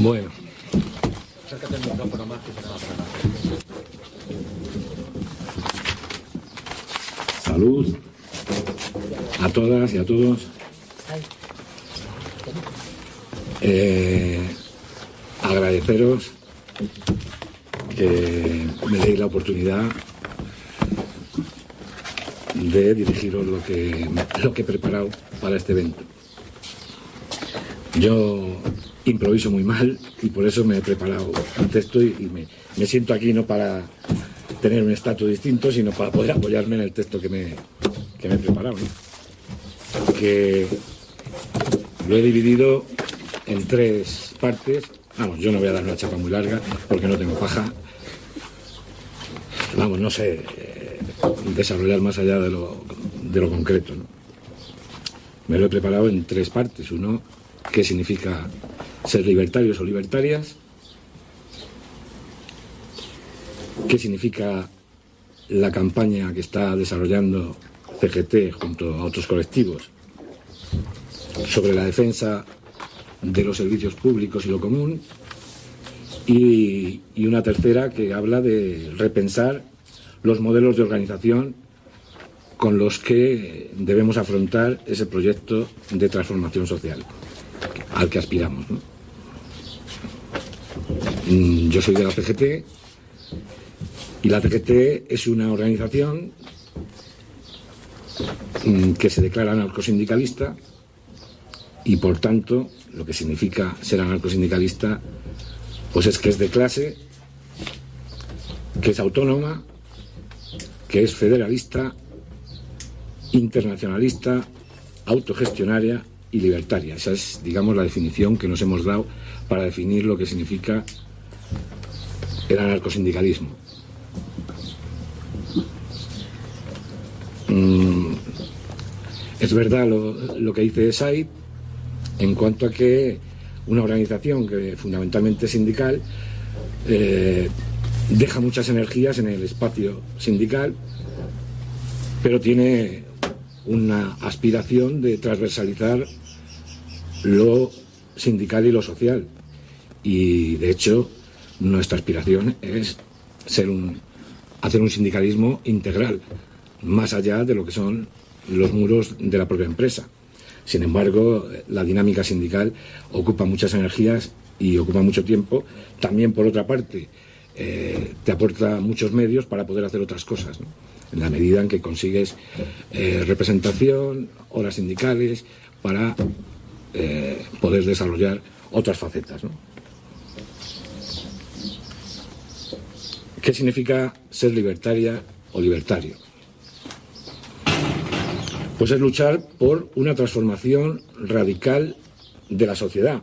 Bueno. Acércate el micrófono más que tenemos para nada. Salud a todas y a todos. Agradeceros que me deis la oportunidad de dirigiros lo que he preparado para este evento. Yo improviso muy mal y por eso me he preparado un texto y me siento aquí no para tener un estatus distinto, sino para poder apoyarme en el texto que me he preparado, ¿no? Que lo he dividido en 3 partes. Vamos, yo no voy a dar una chapa muy larga porque no tengo paja. Vamos, no sé desarrollar más allá de lo concreto, ¿no? Me lo he preparado en 3 partes. Uno, qué significa ser libertarios o libertarias, qué significa la campaña que está desarrollando CGT junto a otros colectivos sobre la defensa de los servicios públicos y lo común, y una tercera que habla de repensar los modelos de organización con los que debemos afrontar ese proyecto de transformación social al que aspiramos, ¿no? Yo soy de la CGT y la CGT es una organización que se declara anarcosindicalista y por tanto lo que significa ser anarcosindicalista pues es que es de clase, que es autónoma, que es federalista, internacionalista, autogestionaria y libertaria. Esa es, digamos, la definición que nos hemos dado para definir lo que significa el anarcosindicalismo. Es verdad lo que dice Said en cuanto a que una organización que fundamentalmente es sindical deja muchas energías en el espacio sindical, pero tiene una aspiración de transversalizar lo sindical y lo social. Y de hecho nuestra aspiración es hacer un sindicalismo integral, más allá de lo que son los muros de la propia empresa. Sin embargo, la dinámica sindical ocupa muchas energías y ocupa mucho tiempo. También, por otra parte, te aporta muchos medios para poder hacer otras cosas, ¿no? En la medida en que consigues representación, horas sindicales, para poder desarrollar otras facetas, ¿no? ¿Qué significa ser libertaria o libertario? Pues es luchar por una transformación radical de la sociedad,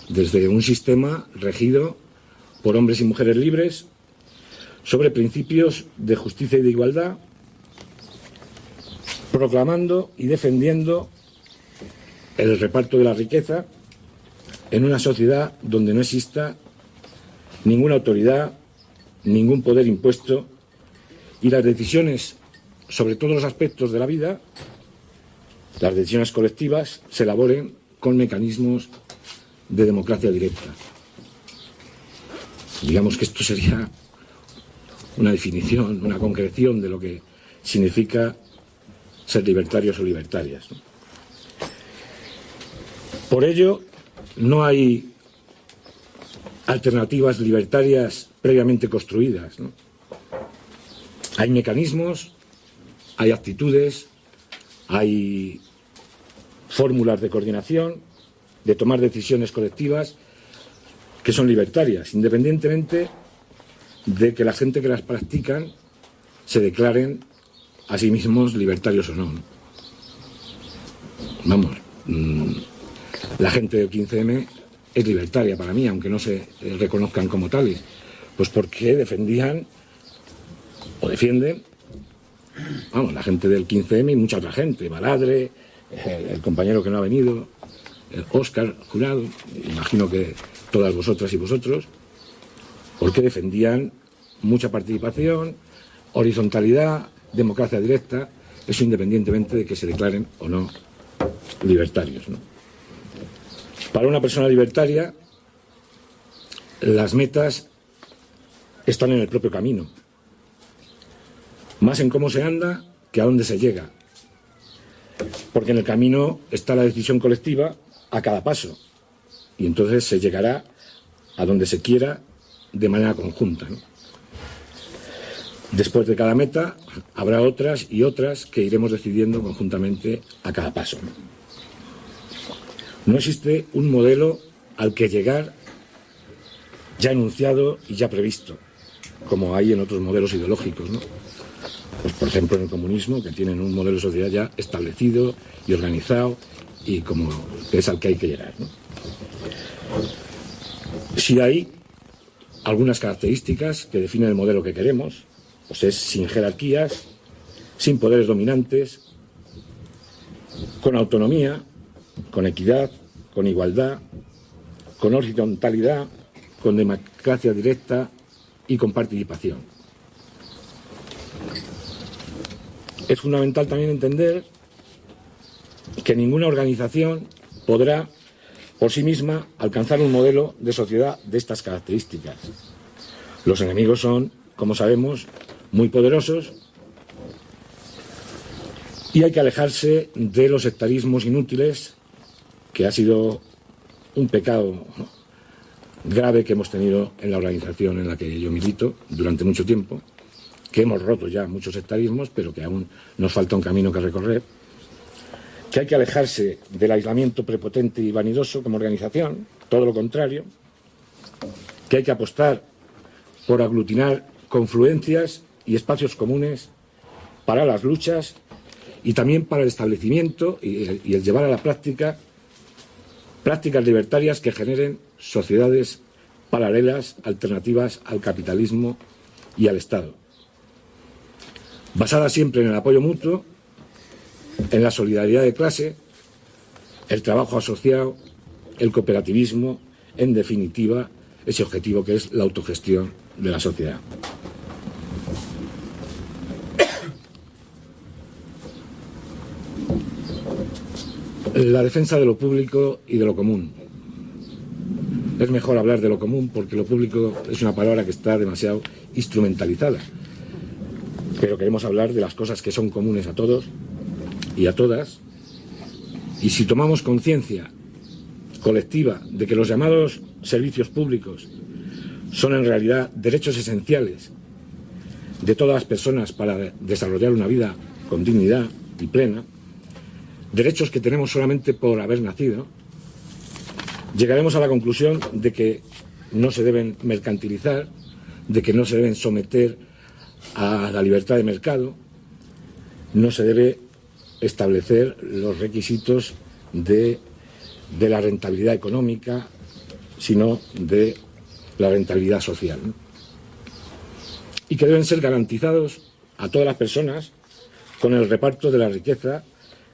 desde un sistema regido por hombres y mujeres libres, sobre principios de justicia y de igualdad, proclamando y defendiendo el reparto de la riqueza en una sociedad donde no exista ninguna autoridad, ningún poder impuesto, y las decisiones sobre todos los aspectos de la vida, las decisiones colectivas, se elaboren con mecanismos de democracia directa. Digamos que esto sería una definición, una concreción de lo que significa ser libertarios o libertarias, ¿no? Por ello, no hay alternativas libertarias previamente construidas, ¿no? Hay mecanismos, hay actitudes, hay fórmulas de coordinación, de tomar decisiones colectivas que son libertarias, independientemente de que la gente que las practican se declaren a sí mismos libertarios o no. Vamos, la gente del 15M es libertaria para mí, aunque no se reconozcan como tales, pues porque defendían o defienden, vamos, la gente del 15M y mucha otra gente, Baladre, el compañero que no ha venido, Óscar Jurado, imagino que todas vosotras y vosotros, porque defendían mucha participación, horizontalidad, democracia directa, eso independientemente de que se declaren o no libertarios, ¿no? Para una persona libertaria, las metas están en el propio camino, más en cómo se anda que a dónde se llega, porque en el camino está la decisión colectiva a cada paso, y entonces se llegará a donde se quiera de manera conjunta, ¿no? Después de cada meta habrá otras y otras que iremos decidiendo conjuntamente a cada paso. No existe un modelo al que llegar ya enunciado y ya previsto, como hay en otros modelos ideológicos, ¿no? Pues, por ejemplo, en el comunismo, que tienen un modelo de sociedad ya establecido y organizado y como es al que hay que llegar, ¿no? Si hay algunas características que definen el modelo que queremos, pues es sin jerarquías, sin poderes dominantes, con autonomía, con equidad, con igualdad, con horizontalidad, con democracia directa y con participación. Es fundamental también entender que ninguna organización podrá por sí misma alcanzar un modelo de sociedad de estas características. Los enemigos son, como sabemos, muy poderosos y hay que alejarse de los sectarismos inútiles, que ha sido un pecado grave que hemos tenido en la organización en la que yo milito durante mucho tiempo, que hemos roto ya muchos sectarismos, pero que aún nos falta un camino que recorrer, que hay que alejarse del aislamiento prepotente y vanidoso como organización, todo lo contrario, que hay que apostar por aglutinar confluencias y espacios comunes para las luchas y también para el establecimiento y el llevar a la práctica prácticas libertarias que generen sociedades paralelas, alternativas al capitalismo y al Estado, basadas siempre en el apoyo mutuo, en la solidaridad de clase, el trabajo asociado, el cooperativismo, en definitiva, ese objetivo que es la autogestión de la sociedad. La defensa de lo público y de lo común. Es mejor hablar de lo común porque lo público es una palabra que está demasiado instrumentalizada. Pero queremos hablar de las cosas que son comunes a todos y a todas. Y si tomamos conciencia colectiva de que los llamados servicios públicos son en realidad derechos esenciales de todas las personas para desarrollar una vida con dignidad y plena, derechos que tenemos solamente por haber nacido, llegaremos a la conclusión de que no se deben mercantilizar, de que no se deben someter a la libertad de mercado, no se debe establecer los requisitos de la rentabilidad económica, sino de la rentabilidad social, ¿no? Y que deben ser garantizados a todas las personas con el reparto de la riqueza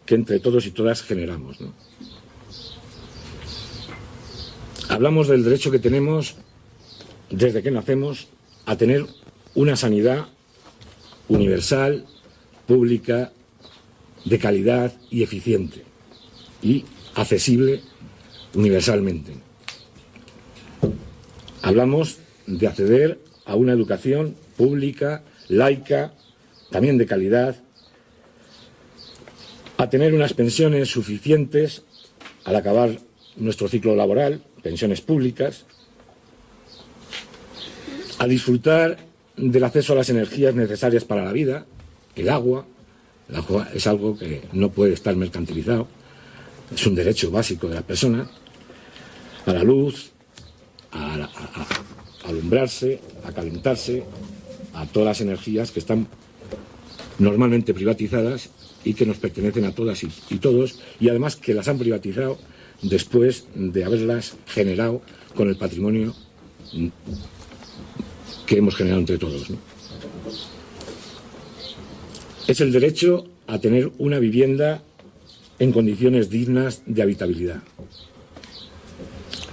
que entre todos y todas generamos, ¿no? Hablamos del derecho que tenemos desde que nacemos a tener una sanidad universal, pública, de calidad y eficiente y accesible universalmente. Hablamos de acceder a una educación pública, laica, también de calidad, a tener unas pensiones suficientes al acabar nuestro ciclo laboral, pensiones públicas, a disfrutar del acceso a las energías necesarias para la vida, el agua es algo que no puede estar mercantilizado, es un derecho básico de la persona, a la luz, a alumbrarse, a calentarse, a todas las energías que están normalmente privatizadas y que nos pertenecen a todas y todos, y además que las han privatizado después de haberlas generado con el patrimonio que hemos generado entre todos, ¿no? Es el derecho a tener una vivienda en condiciones dignas de habitabilidad.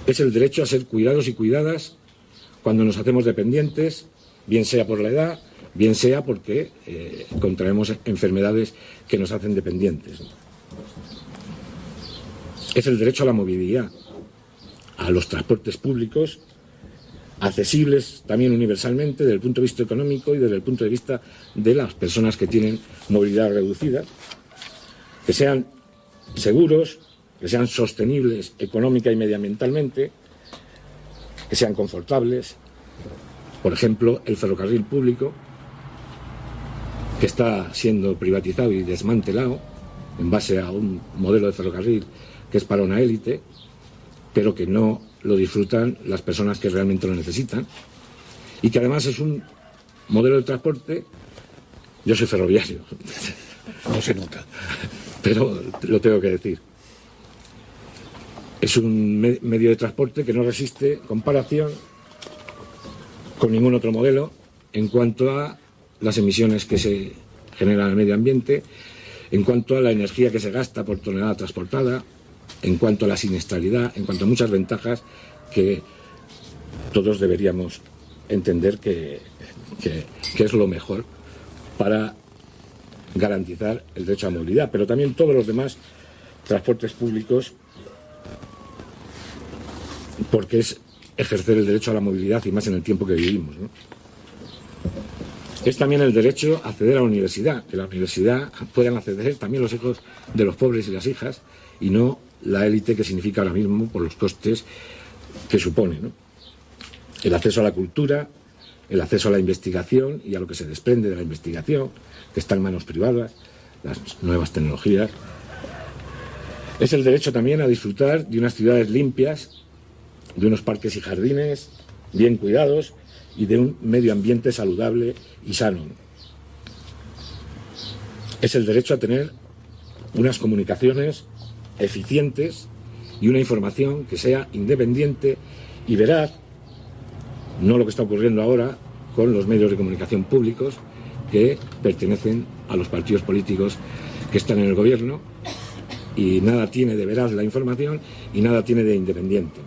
Es el derecho a ser cuidados y cuidadas cuando nos hacemos dependientes, bien sea por la edad, bien sea porque contraemos enfermedades que nos hacen dependientes, ¿no? Es el derecho a la movilidad, a los transportes públicos, accesibles también universalmente desde el punto de vista económico y desde el punto de vista de las personas que tienen movilidad reducida, que sean seguros, que sean sostenibles económica y medioambientalmente, que sean confortables. Por ejemplo, el ferrocarril público, que está siendo privatizado y desmantelado en base a un modelo de ferrocarril que es para una élite, pero que no lo disfrutan las personas que realmente lo necesitan, y que además es un modelo de transporte. Yo soy ferroviario, No se nota. pero lo tengo que decir. Es un medio de transporte que no resiste comparación con ningún otro modelo en cuanto a las emisiones que se generan al medio ambiente, en cuanto a la energía que se gasta por tonelada transportada, en cuanto a la siniestralidad, en cuanto a muchas ventajas que todos deberíamos entender que es lo mejor para garantizar el derecho a la movilidad, pero también todos los demás transportes públicos, porque es ejercer el derecho a la movilidad y más en el tiempo que vivimos, ¿no? Es también el derecho a acceder a la universidad, que la universidad puedan acceder también los hijos de los pobres y las hijas, y no la élite que significa ahora mismo por los costes que supone, ¿no? El acceso a la cultura, el acceso a la investigación y a lo que se desprende de la investigación, que está en manos privadas, las nuevas tecnologías. Es el derecho también a disfrutar de unas ciudades limpias, de unos parques y jardines bien cuidados y de un medio ambiente saludable y sano. Es el derecho a tener unas comunicaciones eficientes y una información que sea independiente y veraz, no lo que está ocurriendo ahora con los medios de comunicación públicos que pertenecen a los partidos políticos que están en el gobierno, y nada tiene de veraz la información y nada tiene de independiente.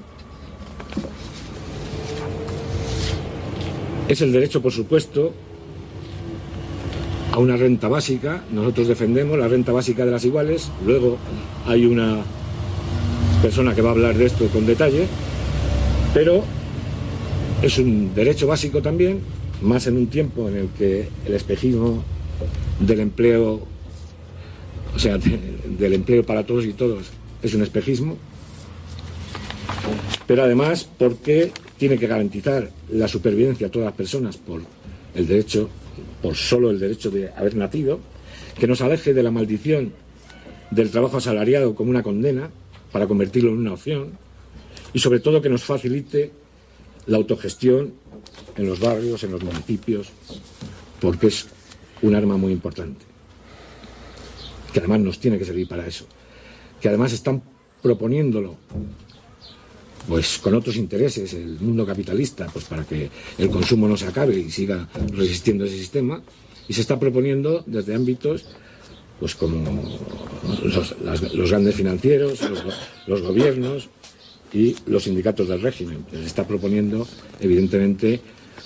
Es el derecho, por supuesto, a una renta básica. Nosotros defendemos la renta básica de las iguales. Luego hay una persona que va a hablar de esto con detalle, pero es un derecho básico también, más en un tiempo en el que el espejismo del empleo, o sea, del empleo para todos y todos, es un espejismo, pero además porque tiene que garantizar la supervivencia a todas las personas por el derecho, por solo el derecho de haber nacido, que nos aleje de la maldición del trabajo asalariado como una condena para convertirlo en una opción, y sobre todo que nos facilite la autogestión en los barrios, en los municipios, porque es un arma muy importante, que además nos tiene que servir para eso, que además están proponiéndolo pues con otros intereses, el mundo capitalista, pues para que el consumo no se acabe y siga resistiendo ese sistema, y se está proponiendo desde ámbitos pues como los grandes financieros, los gobiernos y los sindicatos del régimen. Se está proponiendo, evidentemente,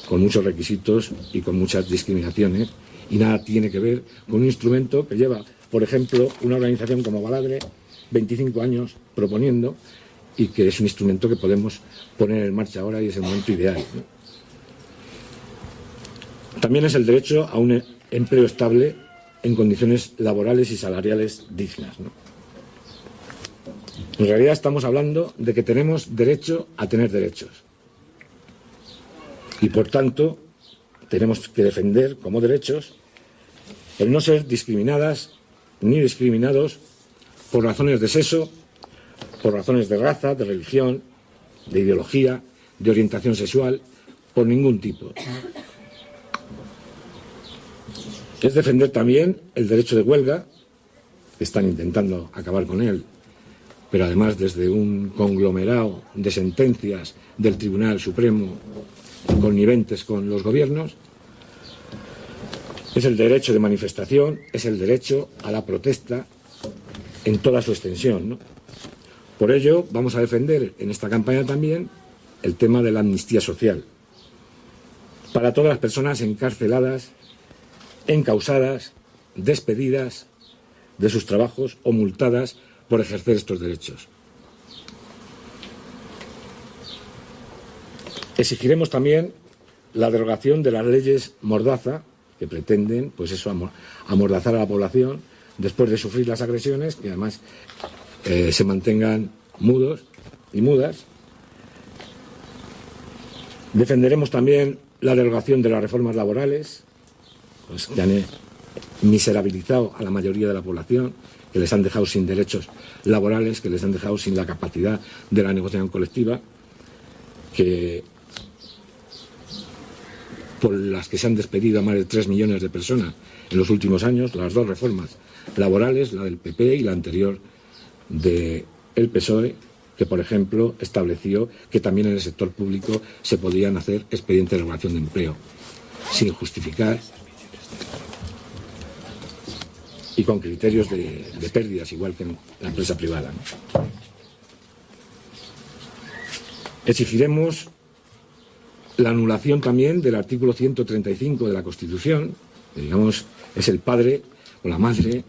con muchos requisitos y con muchas discriminaciones, y nada tiene que ver con un instrumento que lleva, por ejemplo, una organización como Baladre 25 años proponiendo, y que es un instrumento que podemos poner en marcha ahora y es el momento ideal, ¿no? También es el derecho a un empleo estable en condiciones laborales y salariales dignas, ¿no? En realidad estamos hablando de que tenemos derecho a tener derechos, y por tanto tenemos que defender como derechos el no ser discriminadas ni discriminados por razones de sexo, por razones de raza, de religión, de ideología, de orientación sexual, por ningún tipo. Es defender también el derecho de huelga, que están intentando acabar con él, pero además desde un conglomerado de sentencias del Tribunal Supremo conniventes con los gobiernos. Es el derecho de manifestación, es el derecho a la protesta en toda su extensión, ¿no? Por ello, vamos a defender en esta campaña también el tema de la amnistía social para todas las personas encarceladas, encausadas, despedidas de sus trabajos o multadas por ejercer estos derechos. Exigiremos también la derogación de las leyes Mordaza, que pretenden, pues eso, amordazar a la población después de sufrir las agresiones, y además se mantengan mudos y mudas. Defenderemos también la derogación de las reformas laborales, pues, que han miserabilizado a la mayoría de la población, que les han dejado sin derechos laborales, que les han dejado sin la capacidad de la negociación colectiva, por las que se han despedido a más de 3 millones de personas en los últimos años, las dos reformas laborales, la del PP y la anterior del PSOE, que, por ejemplo, estableció que también en el sector público se podían hacer expedientes de regulación de empleo, sin justificar y con criterios de pérdidas, igual que en la empresa privada, ¿no? Exigiremos la anulación también del artículo 135 de la Constitución, que, digamos, es el padre o la madre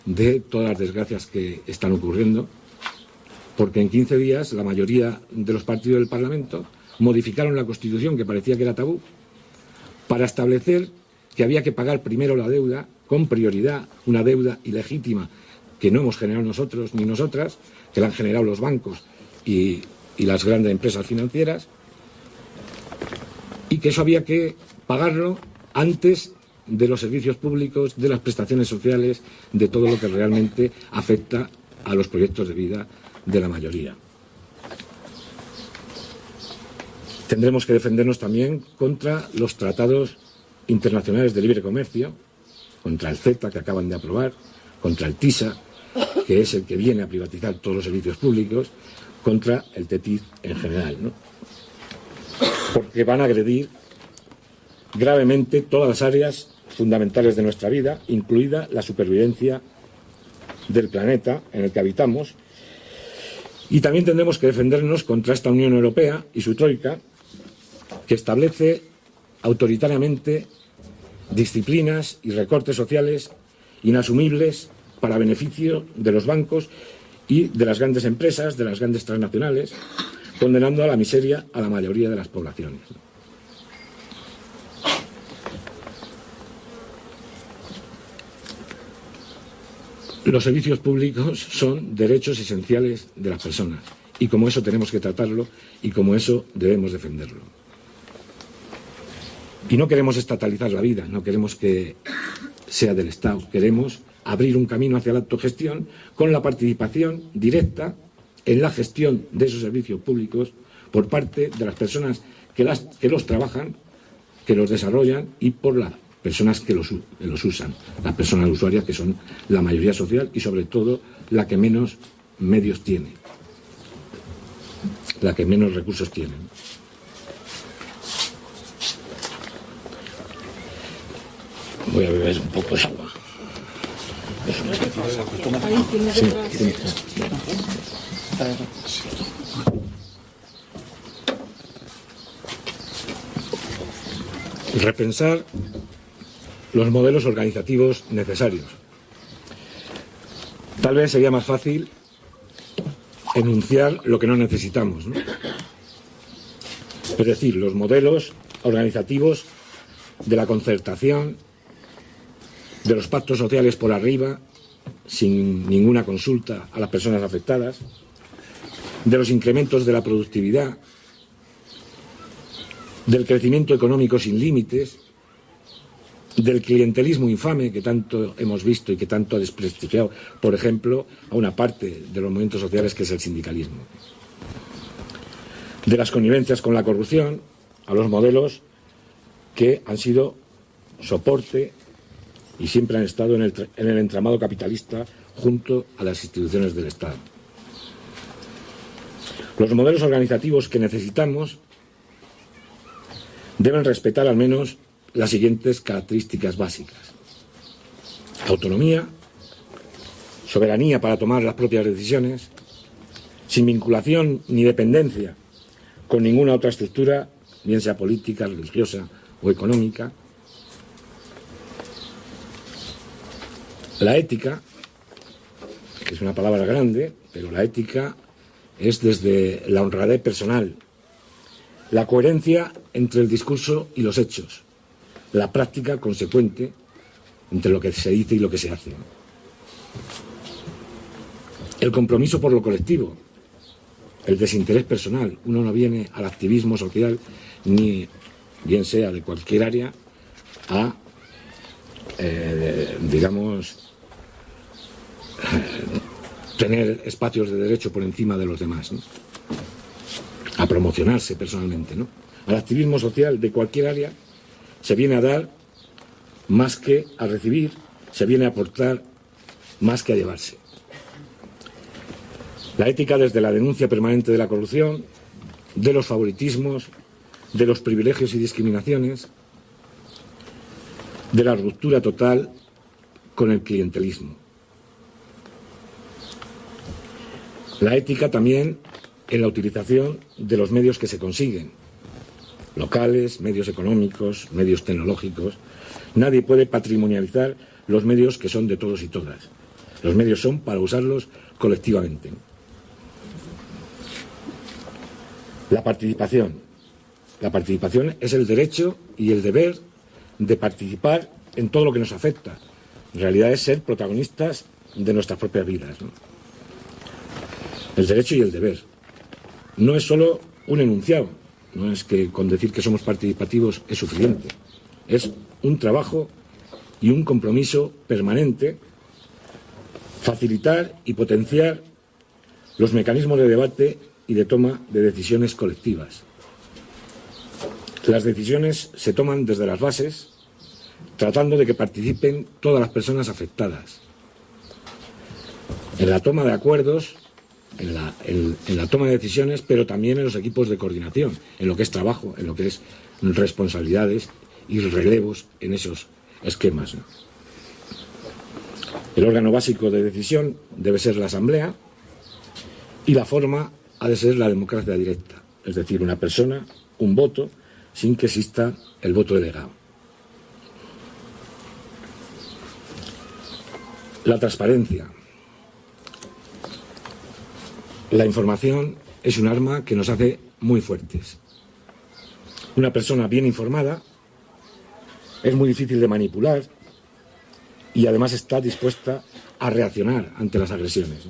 de todas las desgracias que están ocurriendo, porque en 15 días la mayoría de los partidos del Parlamento modificaron la Constitución, que parecía que era tabú, para establecer que había que pagar primero la deuda con prioridad, una deuda ilegítima que no hemos generado nosotros ni nosotras, que la han generado los bancos y las grandes empresas financieras, y que eso había que pagarlo antes de los servicios públicos, de las prestaciones sociales, de todo lo que realmente afecta a los proyectos de vida de la mayoría. Tendremos que defendernos también contra los tratados internacionales de libre comercio, contra el CETA, que acaban de aprobar, contra el TISA, que es el que viene a privatizar todos los servicios públicos, contra el TTIP en general, ¿no? Porque van a agredir gravemente todas las áreas fundamentales de nuestra vida, incluida la supervivencia del planeta en el que habitamos. Y también tendremos que defendernos contra esta Unión Europea y su troika, que establece autoritariamente disciplinas y recortes sociales inasumibles para beneficio de los bancos y de las grandes empresas, de las grandes transnacionales, condenando a la miseria a la mayoría de las poblaciones. Los servicios públicos son derechos esenciales de las personas, y como eso tenemos que tratarlo y como eso debemos defenderlo. Y no queremos estatalizar la vida, no queremos que sea del Estado, queremos abrir un camino hacia la autogestión con la participación directa en la gestión de esos servicios públicos por parte de las personas que los trabajan, que los desarrollan, y por las personas que los usan, las personas usuarias, que son la mayoría social y sobre todo la que menos medios tiene, la que menos recursos tiene. Voy a beber un poco de agua. Sí. Repensar los modelos organizativos necesarios. Tal vez sería más fácil enunciar lo que no necesitamos, ¿no? Es decir, los modelos organizativos de la concertación, de los pactos sociales por arriba, sin ninguna consulta a las personas afectadas, de los incrementos de la productividad, del crecimiento económico sin límites, del clientelismo infame que tanto hemos visto y que tanto ha desprestigiado, por ejemplo, a una parte de los movimientos sociales, que es el sindicalismo, de las connivencias con la corrupción, a los modelos que han sido soporte y siempre han estado en el entramado capitalista junto a las instituciones del Estado. Los modelos organizativos que necesitamos deben respetar al menos las siguientes características básicas: autonomía, soberanía para tomar las propias decisiones, sin vinculación ni dependencia con ninguna otra estructura, bien sea política, religiosa o económica. La ética, que es una palabra grande, pero la ética es desde la honradez personal La coherencia entre el discurso y los hechos. La práctica consecuente entre lo que se dice y lo que se hace. El compromiso por lo colectivo. El desinterés personal. Uno no viene al activismo social, ni bien sea de cualquier área, a, tener espacios de derecho por encima de los demás, ¿no? A promocionarse personalmente, ¿no? Al activismo social de cualquier área se viene a dar más que a recibir, se viene a aportar más que a llevarse. La ética desde la denuncia permanente de la corrupción, de los favoritismos, de los privilegios y discriminaciones, de la ruptura total con el clientelismo. La ética también en la utilización de los medios que se consiguen, locales, medios económicos, medios tecnológicos. Nadie puede patrimonializar los medios que son de todos y todas. Los medios son para usarlos colectivamente. La participación. La participación es el derecho y el deber de participar en todo lo que nos afecta. En realidad es ser protagonistas de nuestras propias vidas, ¿no? El derecho y el deber. No es solo un enunciado, no es que con decir que somos participativos es suficiente. Es un trabajo y un compromiso permanente, facilitar y potenciar los mecanismos de debate y de toma de decisiones colectivas. Las decisiones se toman desde las bases, tratando de que participen todas las personas afectadas. En la toma de acuerdos, en la toma de decisiones, pero también en los equipos de coordinación, en lo que es trabajo, en lo que es responsabilidades y relevos en esos esquemas, ¿no? El órgano básico de decisión debe ser la Asamblea y la forma ha de ser la democracia directa, es decir, una persona, un voto, sin que exista el voto delegado. La transparencia. La información es un arma que nos hace muy fuertes. Una persona bien informada es muy difícil de manipular y además está dispuesta a reaccionar ante las agresiones.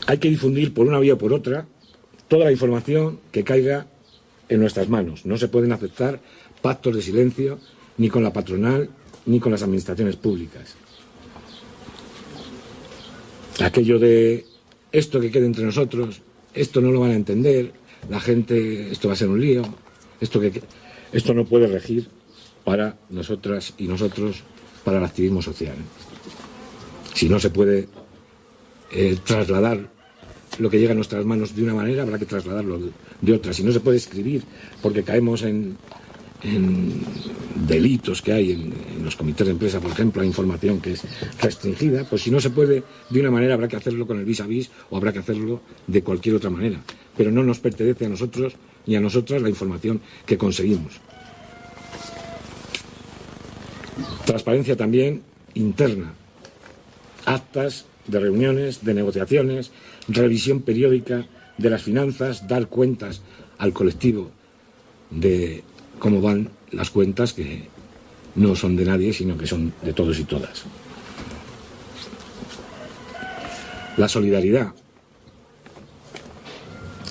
Hay que difundir por una vía o por otra toda la información que caiga en nuestras manos. No se pueden aceptar pactos de silencio ni con la patronal ni con las administraciones públicas. Aquello de esto que quede entre nosotros, esto no lo van a entender, la gente, esto va a ser un lío, esto no puede regir para nosotras y nosotros, para el activismo social. Si no se puede trasladar lo que llega a nuestras manos de una manera, habrá que trasladarlo de otra. Si no se puede escribir porque caemos en delitos que hay en los comités de empresa, por ejemplo, hay información que es restringida, pues si no se puede de una manera habrá que hacerlo con el vis a vis o habrá que hacerlo de cualquier otra manera. Pero no nos pertenece a nosotros ni a nosotras la información que conseguimos. Transparencia también interna. Actas de reuniones, de negociaciones, revisión periódica de las finanzas, dar cuentas al colectivo de cómo van las cuentas, que no son de nadie, sino que son de todos y todas. La solidaridad,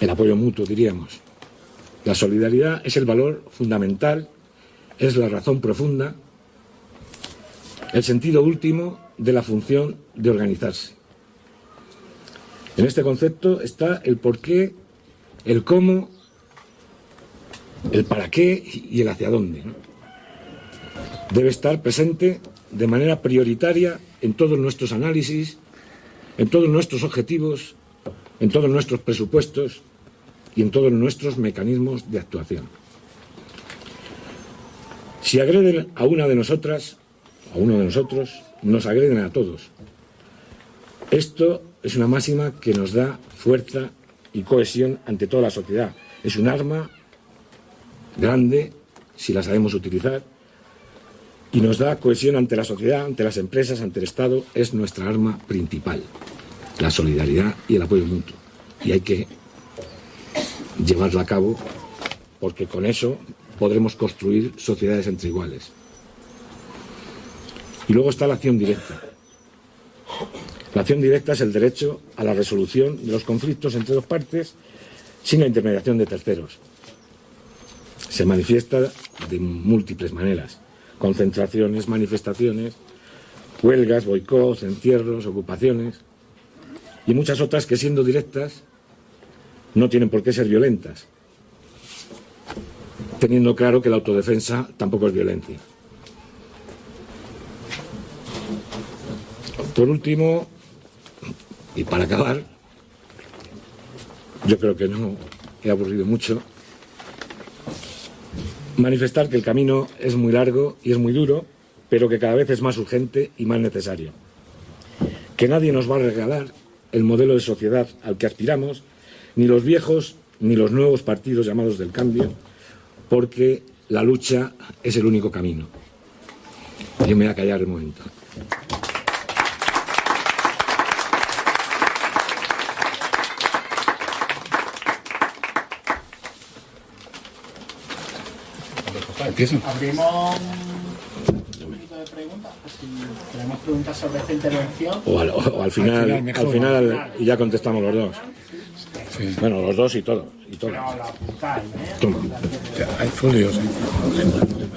el apoyo mutuo, diríamos. La solidaridad es el valor fundamental, es la razón profunda, el sentido último de la función de organizarse. En este concepto está el porqué, el cómo, el para qué y el hacia dónde, ¿no? Debe estar presente de manera prioritaria en todos nuestros análisis, en todos nuestros objetivos, en todos nuestros presupuestos y en todos nuestros mecanismos de actuación. Si agreden a una de nosotras, a uno de nosotros, nos agreden a todos. Esto es una máxima que nos da fuerza y cohesión ante toda la sociedad. Es un arma grande, si la sabemos utilizar, y nos da cohesión ante la sociedad, ante las empresas, ante el Estado. Es nuestra arma principal, la solidaridad y el apoyo mutuo. Y hay que llevarla a cabo, porque con eso podremos construir sociedades entre iguales. Y luego está la acción directa. La acción directa es el derecho a la resolución de los conflictos entre dos partes sin la intermediación de terceros. Se manifiesta de múltiples maneras: concentraciones, manifestaciones, huelgas, boicots, encierros, ocupaciones y muchas otras que, siendo directas, no tienen por qué ser violentas, teniendo claro que la autodefensa tampoco es violencia. Por último, y para acabar, yo creo que no he aburrido mucho, manifestar que el camino es muy largo y es muy duro, pero que cada vez es más urgente y más necesario. Que nadie nos va a regalar el modelo de sociedad al que aspiramos, ni los viejos ni los nuevos partidos llamados del cambio, porque la lucha es el único camino. Yo me voy a callar un momento. Empiezo. Abrimos un poquito de preguntas, pues si tenemos preguntas sobre esta intervención. O al final, y ya contestamos los dos. Sí. Bueno, los dos y todos. Y todas. Pero la apuntáis, ¿eh? Toma. Hay folios.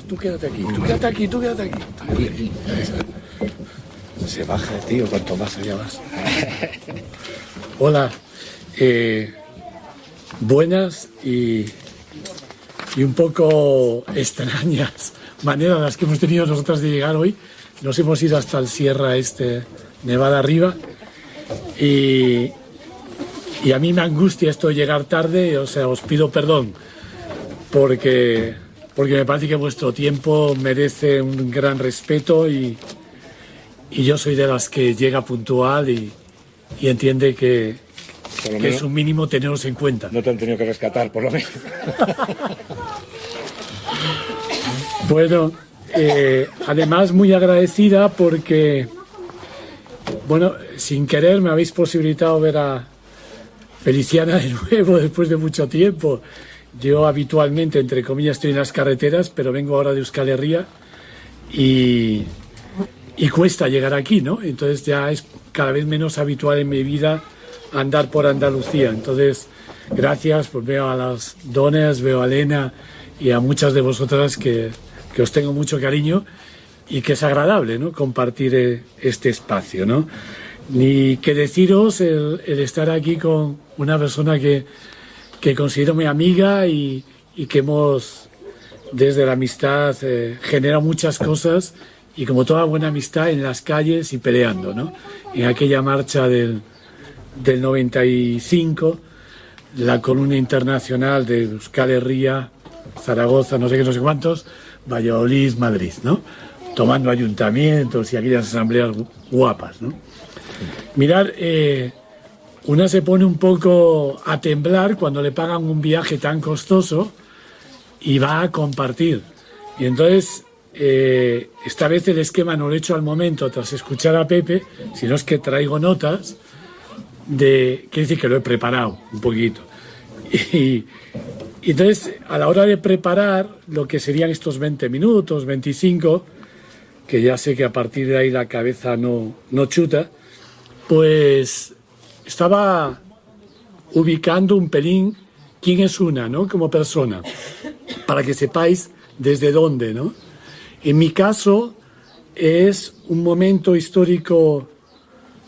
Tú quédate aquí, tú quédate aquí, tú quédate aquí. Aquí. Se baja, tío, cuanto más allá vas. Hola. Buenas y un poco extrañas maneras las que hemos tenido nosotras de llegar hoy. Nos hemos ido hasta el Sierra Nevada arriba, y a mí me angustia esto de llegar tarde. O sea, os pido perdón porque me parece que vuestro tiempo merece un gran respeto, y yo soy de las que llega puntual y entiende que es un mínimo teneros en cuenta. No te han tenido que rescatar, por lo menos. Bueno, además muy agradecida porque, bueno, sin querer me habéis posibilitado ver a Feliciana de nuevo después de mucho tiempo. Yo habitualmente, entre comillas, estoy en las carreteras, pero vengo ahora de Euskal Herria y cuesta llegar aquí, ¿no? Entonces ya es cada vez menos habitual en mi vida andar por Andalucía. Entonces, gracias, pues veo a las dones, veo a Elena y a muchas de vosotras que os tengo mucho cariño, y que es agradable, ¿no?, compartir este espacio, ¿no? Ni que deciros el estar aquí con una persona que considero mi amiga y que hemos, desde la amistad, generado muchas cosas, y como toda buena amistad, en las calles y peleando, ¿no? En aquella marcha del 95, la columna internacional de Euskal Herria, Zaragoza, no sé qué, no sé cuántos, Valladolid, Madrid, ¿no? Tomando ayuntamientos y aquellas asambleas guapas, ¿no? Mirad, una se pone un poco a temblar cuando le pagan un viaje tan costoso y va a compartir. Y entonces, esta vez el esquema no lo he hecho al momento tras escuchar a Pepe, sino es que traigo notas quiere decir que lo he preparado un poquito. Y entonces, a la hora de preparar lo que serían estos 20 minutos, 25, que ya sé que a partir de ahí la cabeza no chuta, pues estaba ubicando un pelín quién es una, ¿no?, como persona, para que sepáis desde dónde, ¿no? En mi caso es un momento histórico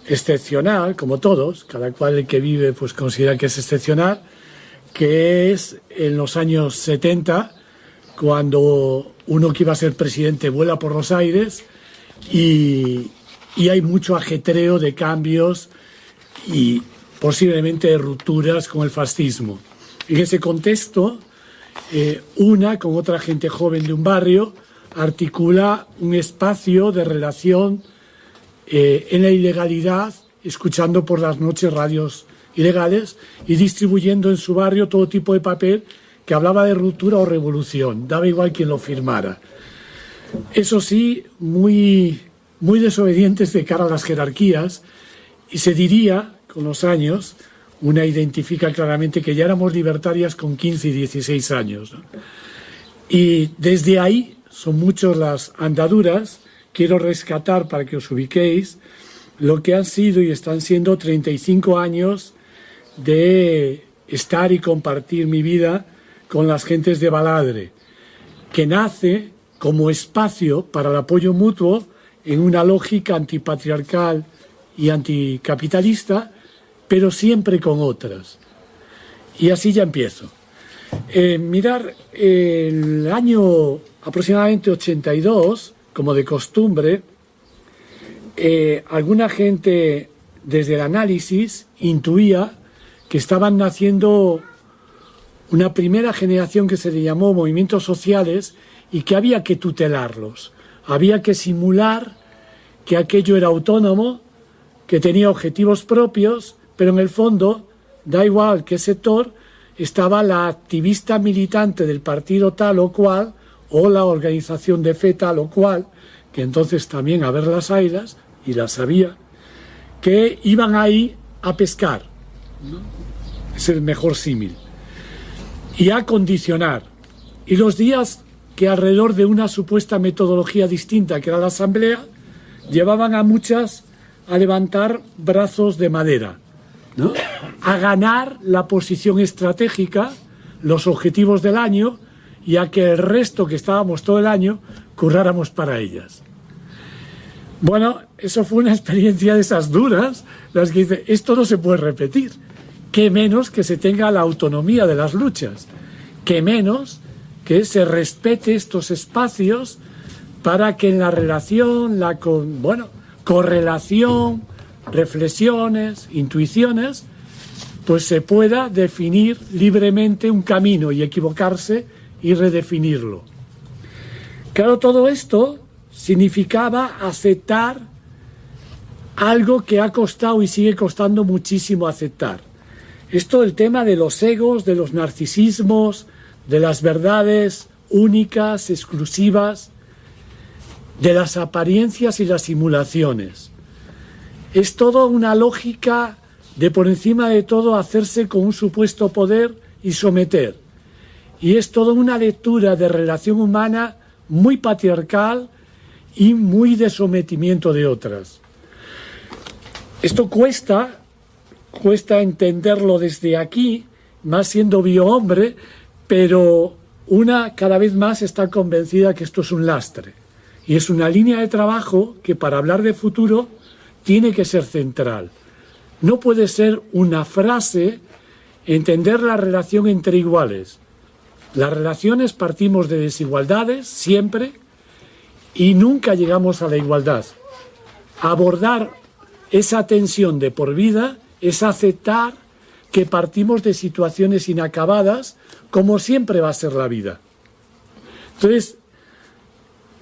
excepcional, como todos, cada cual el que vive pues considera que es excepcional, que es en los años 70, cuando uno que iba a ser presidente vuela por los aires y hay mucho ajetreo de cambios y posiblemente de rupturas con el fascismo. En ese contexto, una con otra gente joven de un barrio articula un espacio de relación en la ilegalidad, escuchando por las noches radios ilegales y distribuyendo en su barrio todo tipo de papel que hablaba de ruptura o revolución, daba igual quien lo firmara. Eso sí, muy desobedientes de cara a las jerarquías, y se diría, con los años, una identifica claramente que ya éramos libertarias con 15 y 16 años, ¿no? Y desde ahí son muchas las andaduras. Quiero rescatar, para que os ubiquéis, lo que han sido y están siendo 35 años de estar y compartir mi vida con las gentes de Baladre, que nace como espacio para el apoyo mutuo en una lógica antipatriarcal y anticapitalista, pero siempre con otras. Y así ya empiezo. Mirar, el año aproximadamente 82, como de costumbre, alguna gente desde el análisis intuía que estaban naciendo una primera generación que se le llamó movimientos sociales y que había que tutelarlos. Había que simular que aquello era autónomo, que tenía objetivos propios, pero en el fondo, da igual qué sector, estaba la activista militante del partido tal o cual, o la organización de fe tal o cual, que entonces también a ver las haylas, y las había, que iban ahí a pescar, ¿no? Es el mejor símil. Y a condicionar. Y los días que alrededor de una supuesta metodología distinta, que era la asamblea, llevaban a muchas a levantar brazos de madera, ¿no? A ganar la posición estratégica, los objetivos del año, y a que el resto que estábamos todo el año curráramos para ellas. Bueno, eso fue una experiencia de esas duras, las que dice, esto no se puede repetir. Qué menos que se tenga la autonomía de las luchas, qué menos que se respete estos espacios para que en la relación, correlación, reflexiones, intuiciones, pues se pueda definir libremente un camino y equivocarse y redefinirlo. Claro, todo esto significaba aceptar algo que ha costado y sigue costando muchísimo aceptar. Esto, el tema de los egos, de los narcisismos, de las verdades únicas, exclusivas, de las apariencias y las simulaciones. Es todo una lógica de por encima de todo hacerse con un supuesto poder y someter. Y es toda una lectura de relación humana muy patriarcal y muy de sometimiento de otras. Esto cuesta entenderlo desde aquí, más siendo biohombre, pero una cada vez más está convencida que esto es un lastre. Y es una línea de trabajo que para hablar de futuro tiene que ser central. No puede ser una frase entender la relación entre iguales. Las relaciones partimos de desigualdades siempre y nunca llegamos a la igualdad. Abordar esa tensión de por vida es aceptar que partimos de situaciones inacabadas, como siempre va a ser la vida. Entonces,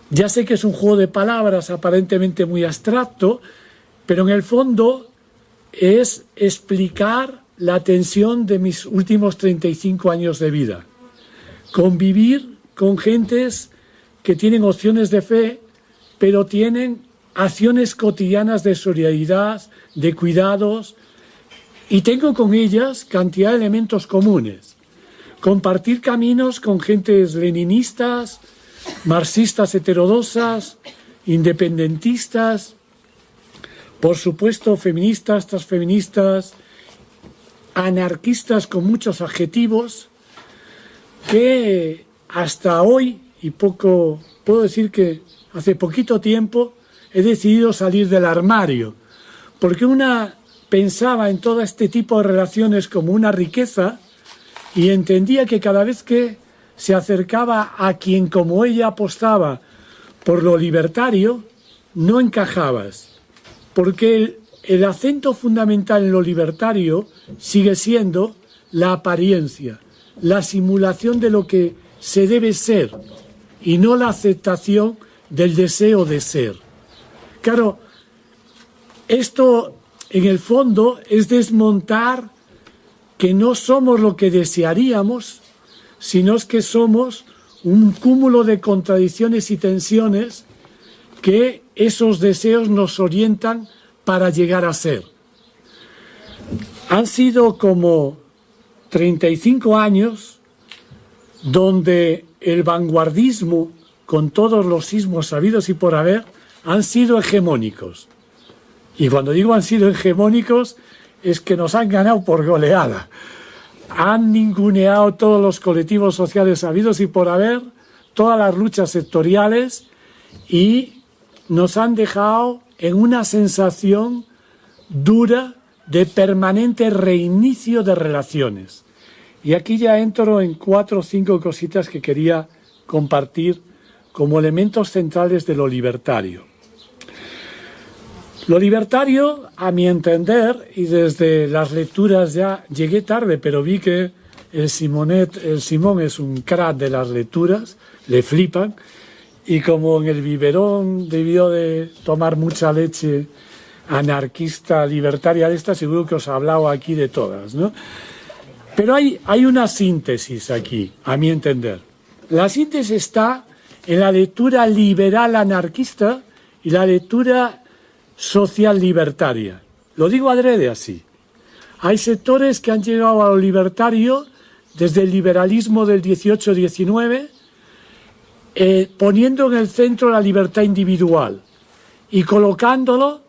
ya sé que es un juego de palabras aparentemente muy abstracto, pero en el fondo es explicar la tensión de mis últimos 35 años de vida. Convivir con gentes que tienen opciones de fe, pero tienen acciones cotidianas de solidaridad, de cuidados, y tengo con ellas cantidad de elementos comunes. Compartir caminos con gentes leninistas, marxistas heterodoxas, independentistas, por supuesto feministas, transfeministas, anarquistas con muchos adjetivos, que hasta hoy, y puedo decir que hace poquito tiempo, he decidido salir del armario, porque una pensaba en todo este tipo de relaciones como una riqueza y entendía que cada vez que se acercaba a quien como ella apostaba por lo libertario, no encajabas, porque el acento fundamental en lo libertario sigue siendo la apariencia, la simulación de lo que se debe ser y no la aceptación del deseo de ser. Claro, esto en el fondo es desmontar que no somos lo que desearíamos, sino es que somos un cúmulo de contradicciones y tensiones que esos deseos nos orientan para llegar a ser. Han sido como 35 años donde el vanguardismo, con todos los sismos sabidos y por haber, han sido hegemónicos. Y cuando digo han sido hegemónicos, es que nos han ganado por goleada. Han ninguneado todos los colectivos sociales sabidos y por haber, todas las luchas sectoriales, y nos han dejado en una sensación dura de permanente reinicio de relaciones. Y aquí ya entro en 4 o 5 cositas que quería compartir como elementos centrales de lo libertario. Lo libertario, a mi entender, y desde las lecturas ya llegué tarde, pero vi que el Simón es un crack de las lecturas, le flipan, y como en el biberón debió de tomar mucha leche anarquista, libertaria de esta, seguro que os he hablado aquí de todas, ¿no? Pero hay una síntesis aquí, a mi entender. La síntesis está en la lectura liberal anarquista y la lectura social libertaria. Lo digo adrede así. Hay sectores que han llegado a lo libertario desde el liberalismo del 18-19, poniendo en el centro la libertad individual y colocándolo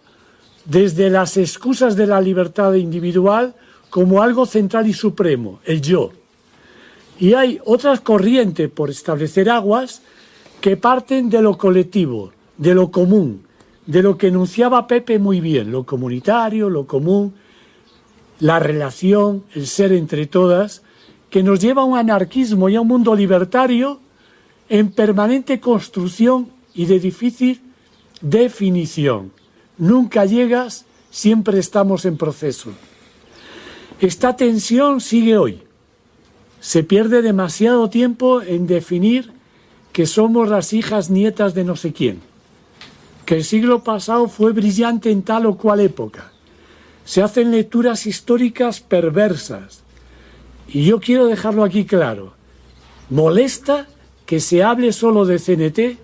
desde las excusas de la libertad individual como algo central y supremo, el yo. Y hay otras corrientes, por establecer aguas, que parten de lo colectivo, de lo común, de lo que enunciaba Pepe muy bien, lo comunitario, lo común, la relación, el ser entre todas, que nos lleva a un anarquismo y a un mundo libertario en permanente construcción y de difícil definición. Nunca llegas, siempre estamos en proceso. Esta tensión sigue hoy. Se pierde demasiado tiempo en definir que somos las hijas nietas de no sé quién, que el siglo pasado fue brillante en tal o cual época. Se hacen lecturas históricas perversas. Y yo quiero dejarlo aquí claro. Molesta que se hable solo de CNT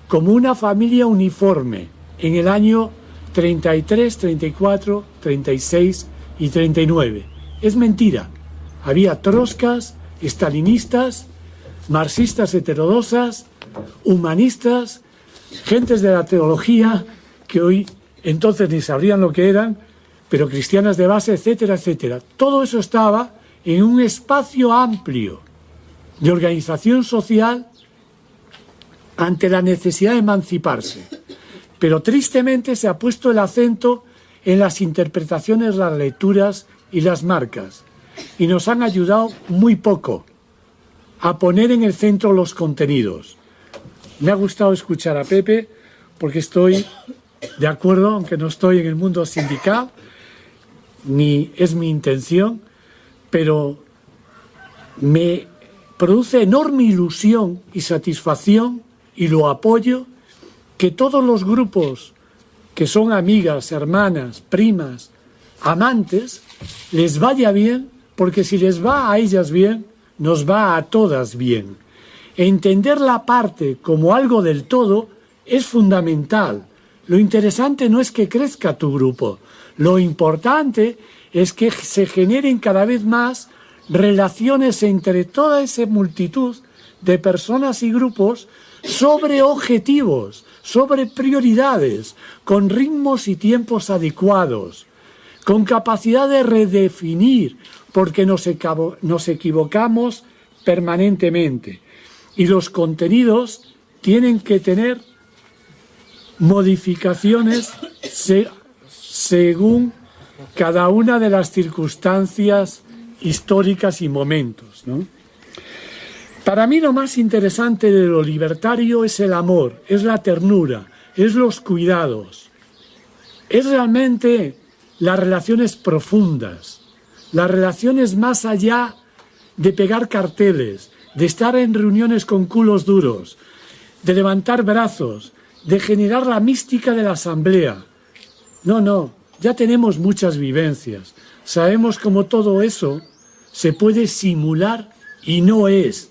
como una familia uniforme en el año 33, 34, 36 y 39. Es mentira. Había troscas, estalinistas, marxistas heterodoxas, humanistas, gentes de la teología que hoy entonces ni sabrían lo que eran, pero cristianas de base, etcétera, etcétera. Todo eso estaba en un espacio amplio de organización social ante la necesidad de emanciparse. Pero tristemente se ha puesto el acento en las interpretaciones, las lecturas y las marcas, y nos han ayudado muy poco a poner en el centro los contenidos. Me ha gustado escuchar a Pepe porque estoy de acuerdo, aunque no estoy en el mundo sindical, ni es mi intención, pero me produce enorme ilusión y satisfacción, y lo apoyo, que todos los grupos que son amigas, hermanas, primas, amantes, les vaya bien, porque si les va a ellas bien, nos va a todas bien. Entender la parte como algo del todo es fundamental. Lo interesante no es que crezca tu grupo, lo importante es que se generen cada vez más relaciones entre toda esa multitud de personas y grupos sobre objetivos, sobre prioridades, con ritmos y tiempos adecuados, con capacidad de redefinir, porque nos equivocamos permanentemente. Y los contenidos tienen que tener modificaciones según cada una de las circunstancias históricas y momentos, ¿no? Para mí lo más interesante de lo libertario es el amor, es la ternura, es los cuidados, es realmente las relaciones profundas, las relaciones más allá de pegar carteles, de estar en reuniones con culos duros, de levantar brazos, de generar la mística de la asamblea. No, ya tenemos muchas vivencias, sabemos cómo todo eso se puede simular y no es.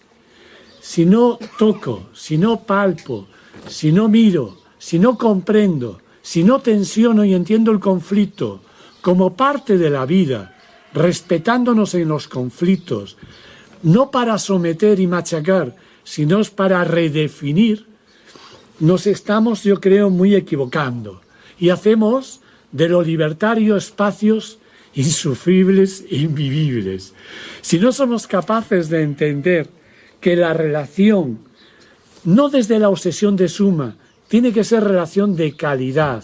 Si no toco, si no palpo, si no miro, si no comprendo, si no tensiono y entiendo el conflicto como parte de la vida respetándonos en los conflictos, no para someter y machacar, sino para redefinir, nos estamos, yo creo, muy equivocando. Y hacemos de lo libertario espacios insufribles e invivibles. Si no somos capaces de entender que la relación, no desde la obsesión de suma, tiene que ser relación de calidad.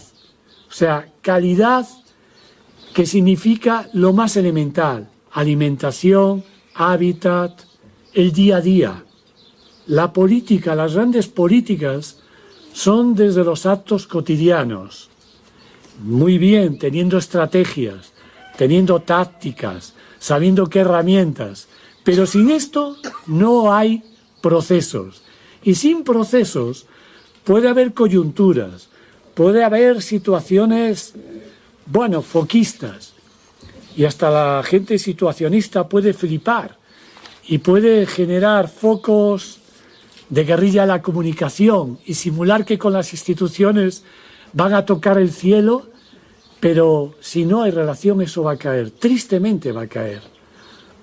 O sea, calidad que significa lo más elemental: alimentación, hábitat, el día a día. La política, las grandes políticas son desde los actos cotidianos. Muy bien, teniendo estrategias, teniendo tácticas, sabiendo qué herramientas. Pero sin esto no hay procesos. Y sin procesos puede haber coyunturas, puede haber situaciones, bueno, foquistas. Y hasta la gente situacionista puede flipar y puede generar focos de guerrilla a la comunicación y simular que con las instituciones van a tocar el cielo, pero si no hay relación eso va a caer, tristemente va a caer.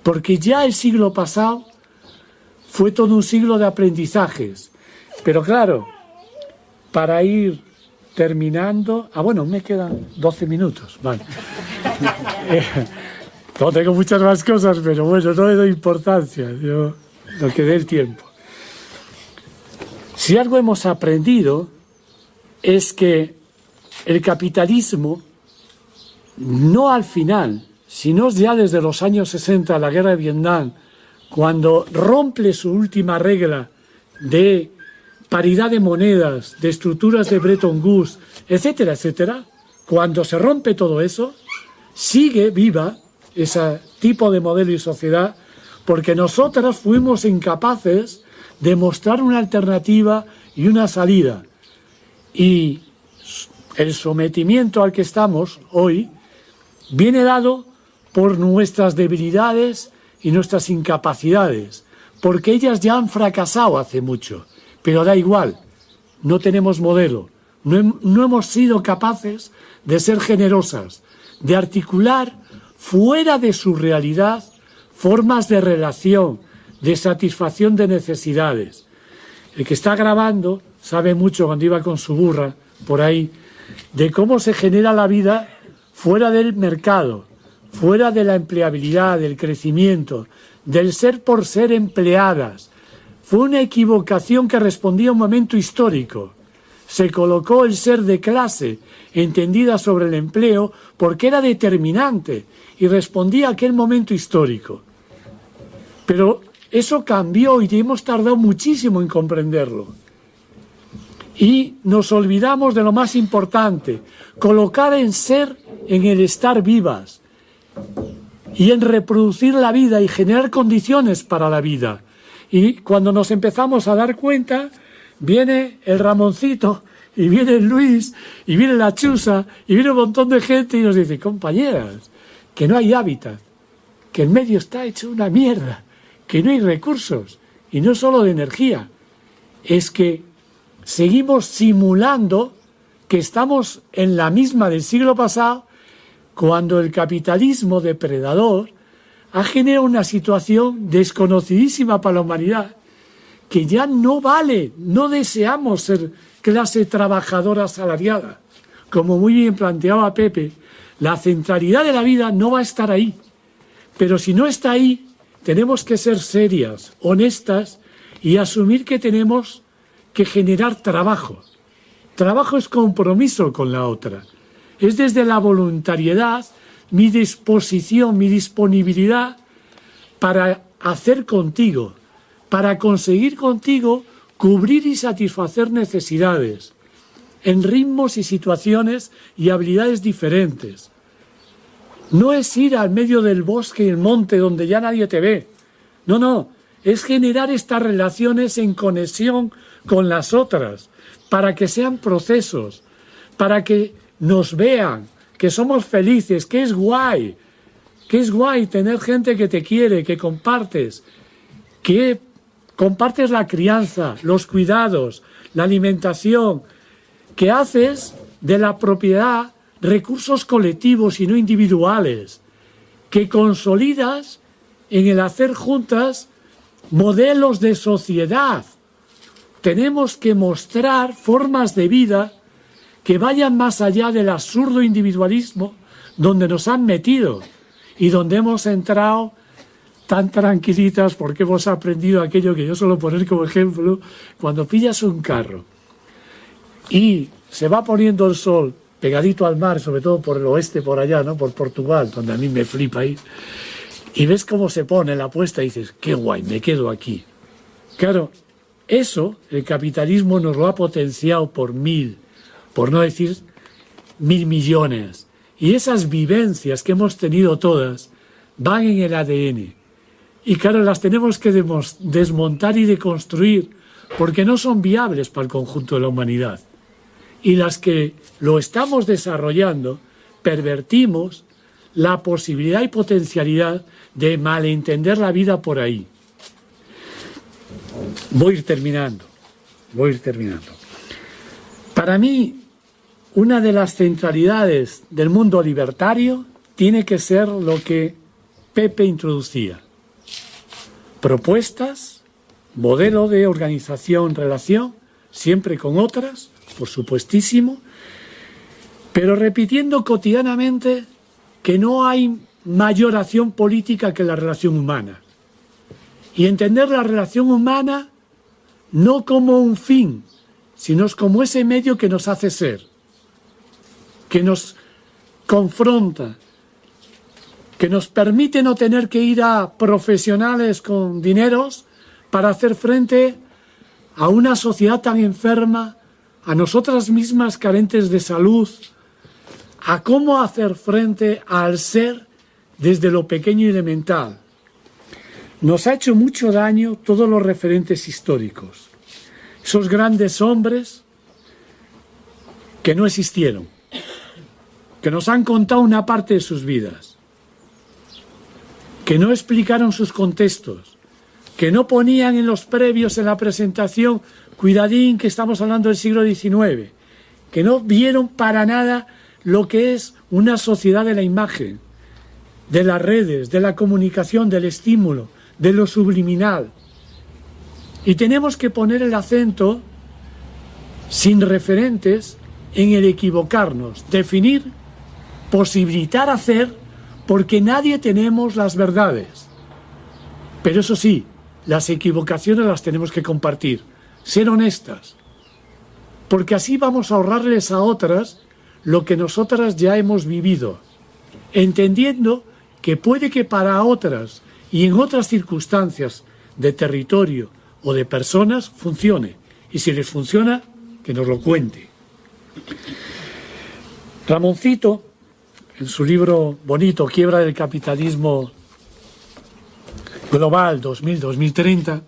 Porque ya el siglo pasado fue todo un siglo de aprendizajes. Pero claro, para ir terminando... bueno, me quedan 12 minutos, vale. No tengo muchas más cosas, pero bueno, no le doy importancia, yo lo que dé el tiempo. Si algo hemos aprendido es que el capitalismo, no al final, sino ya desde los años 60, la guerra de Vietnam, cuando rompe su última regla de paridad de monedas, de estructuras de Bretton Woods, etcétera, etcétera, cuando se rompe todo eso, sigue viva ese tipo de modelo y sociedad, porque nosotras fuimos incapaces de mostrar una alternativa y una salida. Y el sometimiento al que estamos hoy viene dado por nuestras debilidades y nuestras incapacidades, porque ellas ya han fracasado hace mucho, pero da igual, no tenemos modelo, no hemos sido capaces de ser generosas, de articular fuera de su realidad formas de relación, de satisfacción de necesidades. El que está grabando sabe mucho, cuando iba con su burra por ahí, de cómo se genera la vida fuera del mercado, fuera de la empleabilidad, del crecimiento, del ser por ser empleadas. Fue una equivocación que respondía a un momento histórico. Se colocó el ser de clase, entendida sobre el empleo, porque era determinante y respondía a aquel momento histórico. Pero eso cambió y hemos tardado muchísimo en comprenderlo. Y nos olvidamos de lo más importante, colocar en ser, en el estar vivas, y en reproducir la vida y generar condiciones para la vida. Y cuando nos empezamos a dar cuenta, viene el Ramoncito, y viene el Luis, y viene la Chusa, y viene un montón de gente y nos dice: compañeras, que no hay hábitat, que el medio está hecho una mierda, que no hay recursos, y no solo de energía, es que seguimos simulando que estamos en la misma del siglo pasado, cuando el capitalismo depredador ha generado una situación desconocidísima para la humanidad, que ya no vale, no deseamos ser clase trabajadora asalariada. Como muy bien planteaba Pepe, la centralidad de la vida no va a estar ahí. Pero si no está ahí, tenemos que ser serias, honestas y asumir que tenemos que generar trabajo. Trabajo es compromiso con la otra. Es desde la voluntariedad, mi disposición, mi disponibilidad para hacer contigo, para conseguir contigo cubrir y satisfacer necesidades en ritmos y situaciones y habilidades diferentes. No es ir al medio del bosque y el monte donde ya nadie te ve. No, es generar estas relaciones en conexión con las otras, para que sean procesos, para que nos vean, que somos felices, que es guay tener gente que te quiere, que compartes la crianza, los cuidados, la alimentación, que haces de la propiedad recursos colectivos y no individuales. que consolidas en el hacer juntas modelos de sociedad. Tenemos que mostrar formas de vida que vayan más allá del absurdo individualismo donde nos han metido y donde hemos entrado tan tranquilitas porque hemos aprendido aquello que yo suelo poner como ejemplo. Cuando pillas un carro y se va poniendo el sol pegadito al mar, sobre todo por el oeste, por allá, ¿no? Por Portugal, donde a mí me flipa ir, y ves cómo se pone la puesta y dices, qué guay, me quedo aquí. Claro, eso el capitalismo nos lo ha potenciado por 1000, por no decir 1000 millones. Y esas vivencias que hemos tenido todas van en el ADN. Y claro, las tenemos que desmontar y deconstruir porque no son viables para el conjunto de la humanidad. Y las que lo estamos desarrollando, pervertimos la posibilidad y potencialidad de malentender la vida por ahí. Voy a ir terminando. Para mí, una de las centralidades del mundo libertario tiene que ser lo que Pepe introducía. Propuestas, modelo de organización, relación, siempre con otras, por supuestísimo, pero repitiendo cotidianamente que no hay mayor acción política que la relación humana. Y entender la relación humana no como un fin, sino como ese medio que nos hace ser, que nos confronta, que nos permite no tener que ir a profesionales con dineros para hacer frente a una sociedad tan enferma, a nosotras mismas carentes de salud, a cómo hacer frente al ser desde lo pequeño y elemental. Nos ha hecho mucho daño todos los referentes históricos, esos grandes hombres que no existieron, que nos han contado una parte de sus vidas, que no explicaron sus contextos, que no ponían en los previos, en la presentación, cuidadín que estamos hablando del siglo XIX, que no vieron para nada lo que es una sociedad de la imagen, de las redes, de la comunicación, del estímulo, de lo subliminal. Y tenemos que poner el acento, sin referentes, en el equivocarnos, definir, posibilitar hacer, porque nadie tenemos las verdades. Pero eso sí, las equivocaciones las tenemos que compartir, ser honestas, porque así vamos a ahorrarles a otras lo que nosotras ya hemos vivido, entendiendo que puede que para otras y en otras circunstancias de territorio o de personas funcione, y si les funciona, que nos lo cuente. Ramoncito, en su libro bonito, Quiebra del capitalismo global 2000-2030,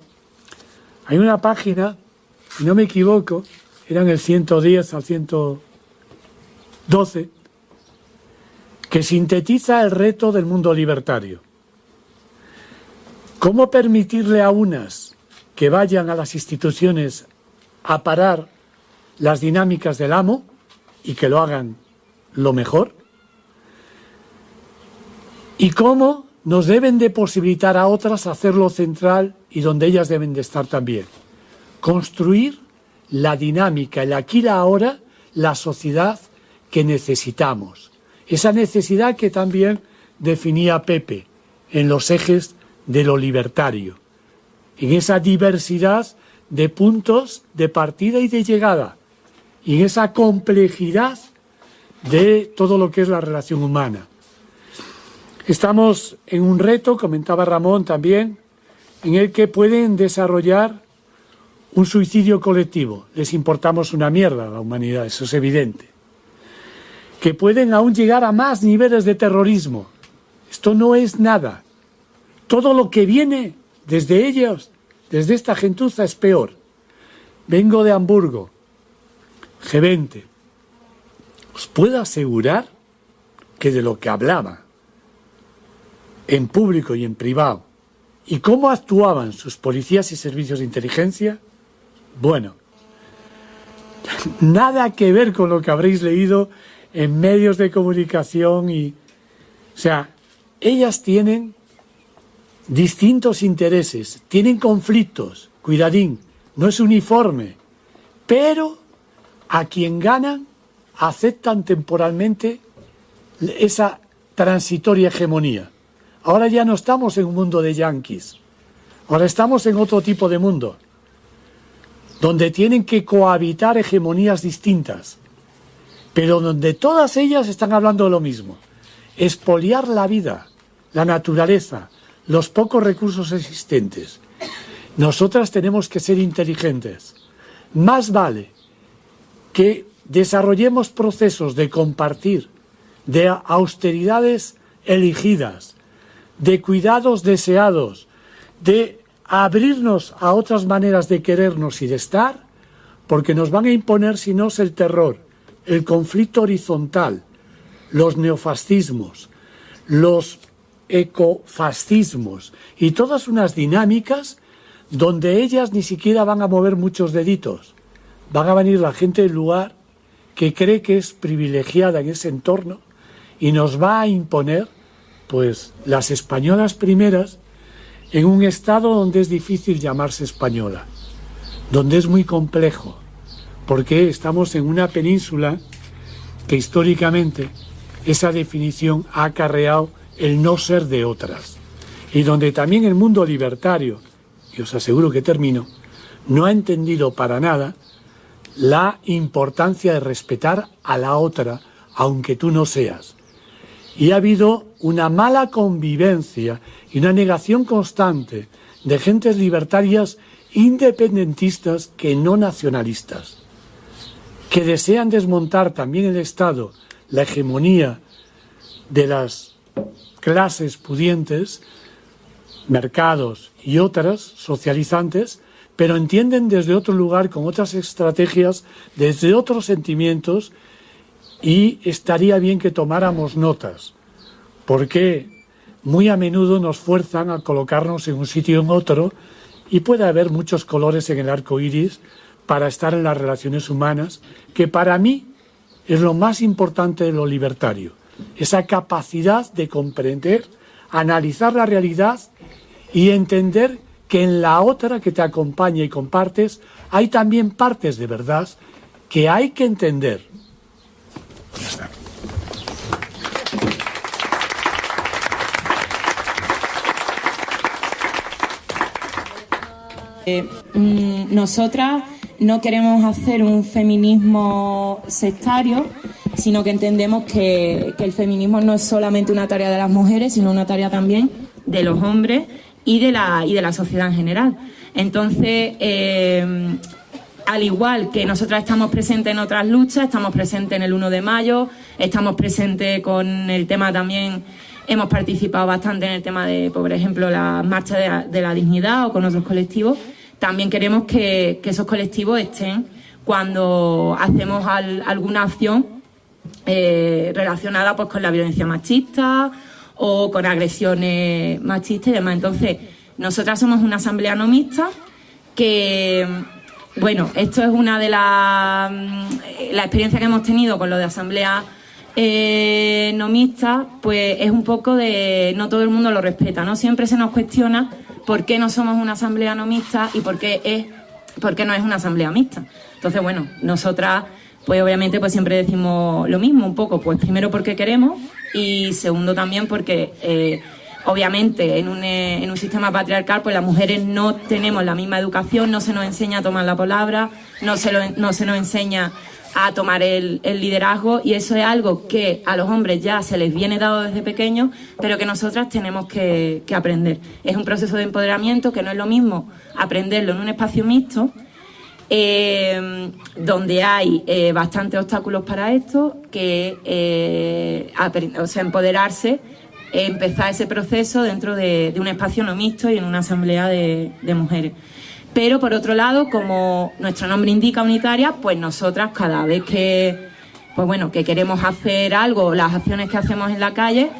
hay una página, si no me equivoco, eran el 110 al 112, que sintetiza el reto del mundo libertario. ¿Cómo permitirle a unas que vayan a las instituciones a parar las dinámicas del amo y que lo hagan lo mejor? ¿Y cómo nos deben de posibilitar a otras hacerlo central y donde ellas deben de estar también? Construir la dinámica, el aquí y la ahora, la sociedad que necesitamos. Esa necesidad que también definía Pepe en los ejes de lo libertario, en esa diversidad de puntos de partida y de llegada, y en esa complejidad de todo lo que es la relación humana. Estamos en un reto, comentaba Ramón también, en el que pueden desarrollar un suicidio colectivo. Les importamos una mierda a la humanidad, eso es evidente. Que pueden aún llegar a más niveles de terrorismo. Esto no es nada. Todo lo que viene desde ellos, desde esta gentuza, es peor. Vengo de Hamburgo, G20. Os puedo asegurar que de lo que hablaba en público y en privado, y cómo actuaban sus policías y servicios de inteligencia, bueno, nada que ver con lo que habréis leído en medios de comunicación. O sea, ellas tienen distintos intereses, tienen conflictos, cuidadín, no es uniforme, pero a quien ganan aceptan temporalmente esa transitoria hegemonía. Ahora ya no estamos en un mundo de yanquis, ahora estamos en otro tipo de mundo, donde tienen que cohabitar hegemonías distintas, pero donde todas ellas están hablando de lo mismo: expoliar la vida, la naturaleza, los pocos recursos existentes. Nosotras tenemos que ser inteligentes. Más vale que desarrollemos procesos de compartir, de austeridades elegidas, de cuidados deseados, de abrirnos a otras maneras de querernos y de estar, porque nos van a imponer, si no es el terror, el conflicto horizontal, los neofascismos, los ecofascismos y todas unas dinámicas donde ellas ni siquiera van a mover muchos deditos. Van a venir la gente del lugar que cree que es privilegiada en ese entorno y nos va a imponer, pues, las españolas primeras en un estado donde es difícil llamarse española, donde es muy complejo, porque estamos en una península que históricamente esa definición ha acarreado el no ser de otras, y donde también el mundo libertario, y os aseguro que termino, no ha entendido para nada la importancia de respetar a la otra, aunque tú no seas. Y ha habido una mala convivencia y una negación constante de gentes libertarias independentistas que no nacionalistas, que desean desmontar también el Estado, la hegemonía de las clases pudientes, mercados y otras socializantes, pero entienden desde otro lugar, con otras estrategias, desde otros sentimientos, y estaría bien que tomáramos notas, porque muy a menudo nos fuerzan a colocarnos en un sitio o en otro, y puede haber muchos colores en el arco iris para estar en las relaciones humanas, que para mí es lo más importante de lo libertario, esa capacidad de comprender, analizar la realidad y entender que en la otra que te acompaña y compartes hay también partes de verdad que hay que entender. Ya está. Nosotras no queremos hacer un feminismo sectario, sino que entendemos que el feminismo no es solamente una tarea de las mujeres, sino una tarea también de los hombres y de la sociedad en general. Entonces, al igual que nosotras estamos presentes en otras luchas, estamos presentes en el 1 de mayo, estamos presentes con el tema también, hemos participado bastante en el tema de, por ejemplo, la marcha de la dignidad o con otros colectivos. También queremos que esos colectivos estén cuando hacemos alguna acción relacionada, pues, con la violencia machista o con agresiones machistas y demás. Entonces, nosotras somos una asamblea no mixta que, bueno, esto es una de la experiencia que hemos tenido con lo de asamblea no mixta, pues es un poco de no todo el mundo lo respeta, ¿no? Siempre se nos cuestiona por qué no somos una asamblea no mixta y por qué no es una asamblea mixta. Entonces, bueno, nosotras, pues obviamente, pues siempre decimos lo mismo un poco, pues primero porque queremos y segundo también porque obviamente en un sistema patriarcal, pues las mujeres no tenemos la misma educación, no se nos enseña a tomar la palabra, no se nos enseña a tomar el liderazgo, y eso es algo que a los hombres ya se les viene dado desde pequeños, pero que nosotras tenemos que aprender. Es un proceso de empoderamiento que no es lo mismo aprenderlo en un espacio mixto, donde hay bastantes obstáculos para esto, que empoderarse, empezar ese proceso dentro de un espacio no mixto y en una asamblea de mujeres. Pero, por otro lado, como nuestro nombre indica, unitaria, pues nosotras cada vez que queremos hacer algo, las acciones que hacemos en la calle,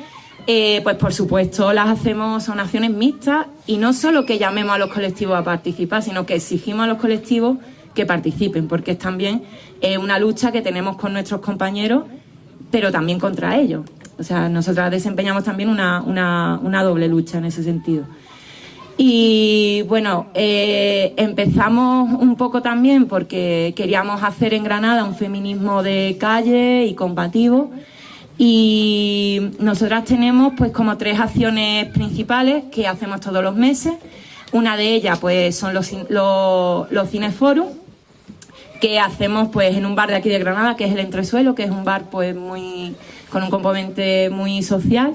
pues por supuesto las hacemos, son acciones mixtas, y no solo que llamemos a los colectivos a participar, sino que exigimos a los colectivos que participen, porque es también una lucha que tenemos con nuestros compañeros, pero también contra ellos. O sea, nosotras desempeñamos también una doble lucha en ese sentido. Y bueno, empezamos un poco también porque queríamos hacer en Granada un feminismo de calle y combativo. Y nosotras tenemos pues como 3 acciones principales que hacemos todos los meses. Una de ellas pues son los cineforos, que hacemos pues en un bar de aquí de Granada, que es el Entresuelo, que es un bar pues con un componente muy social.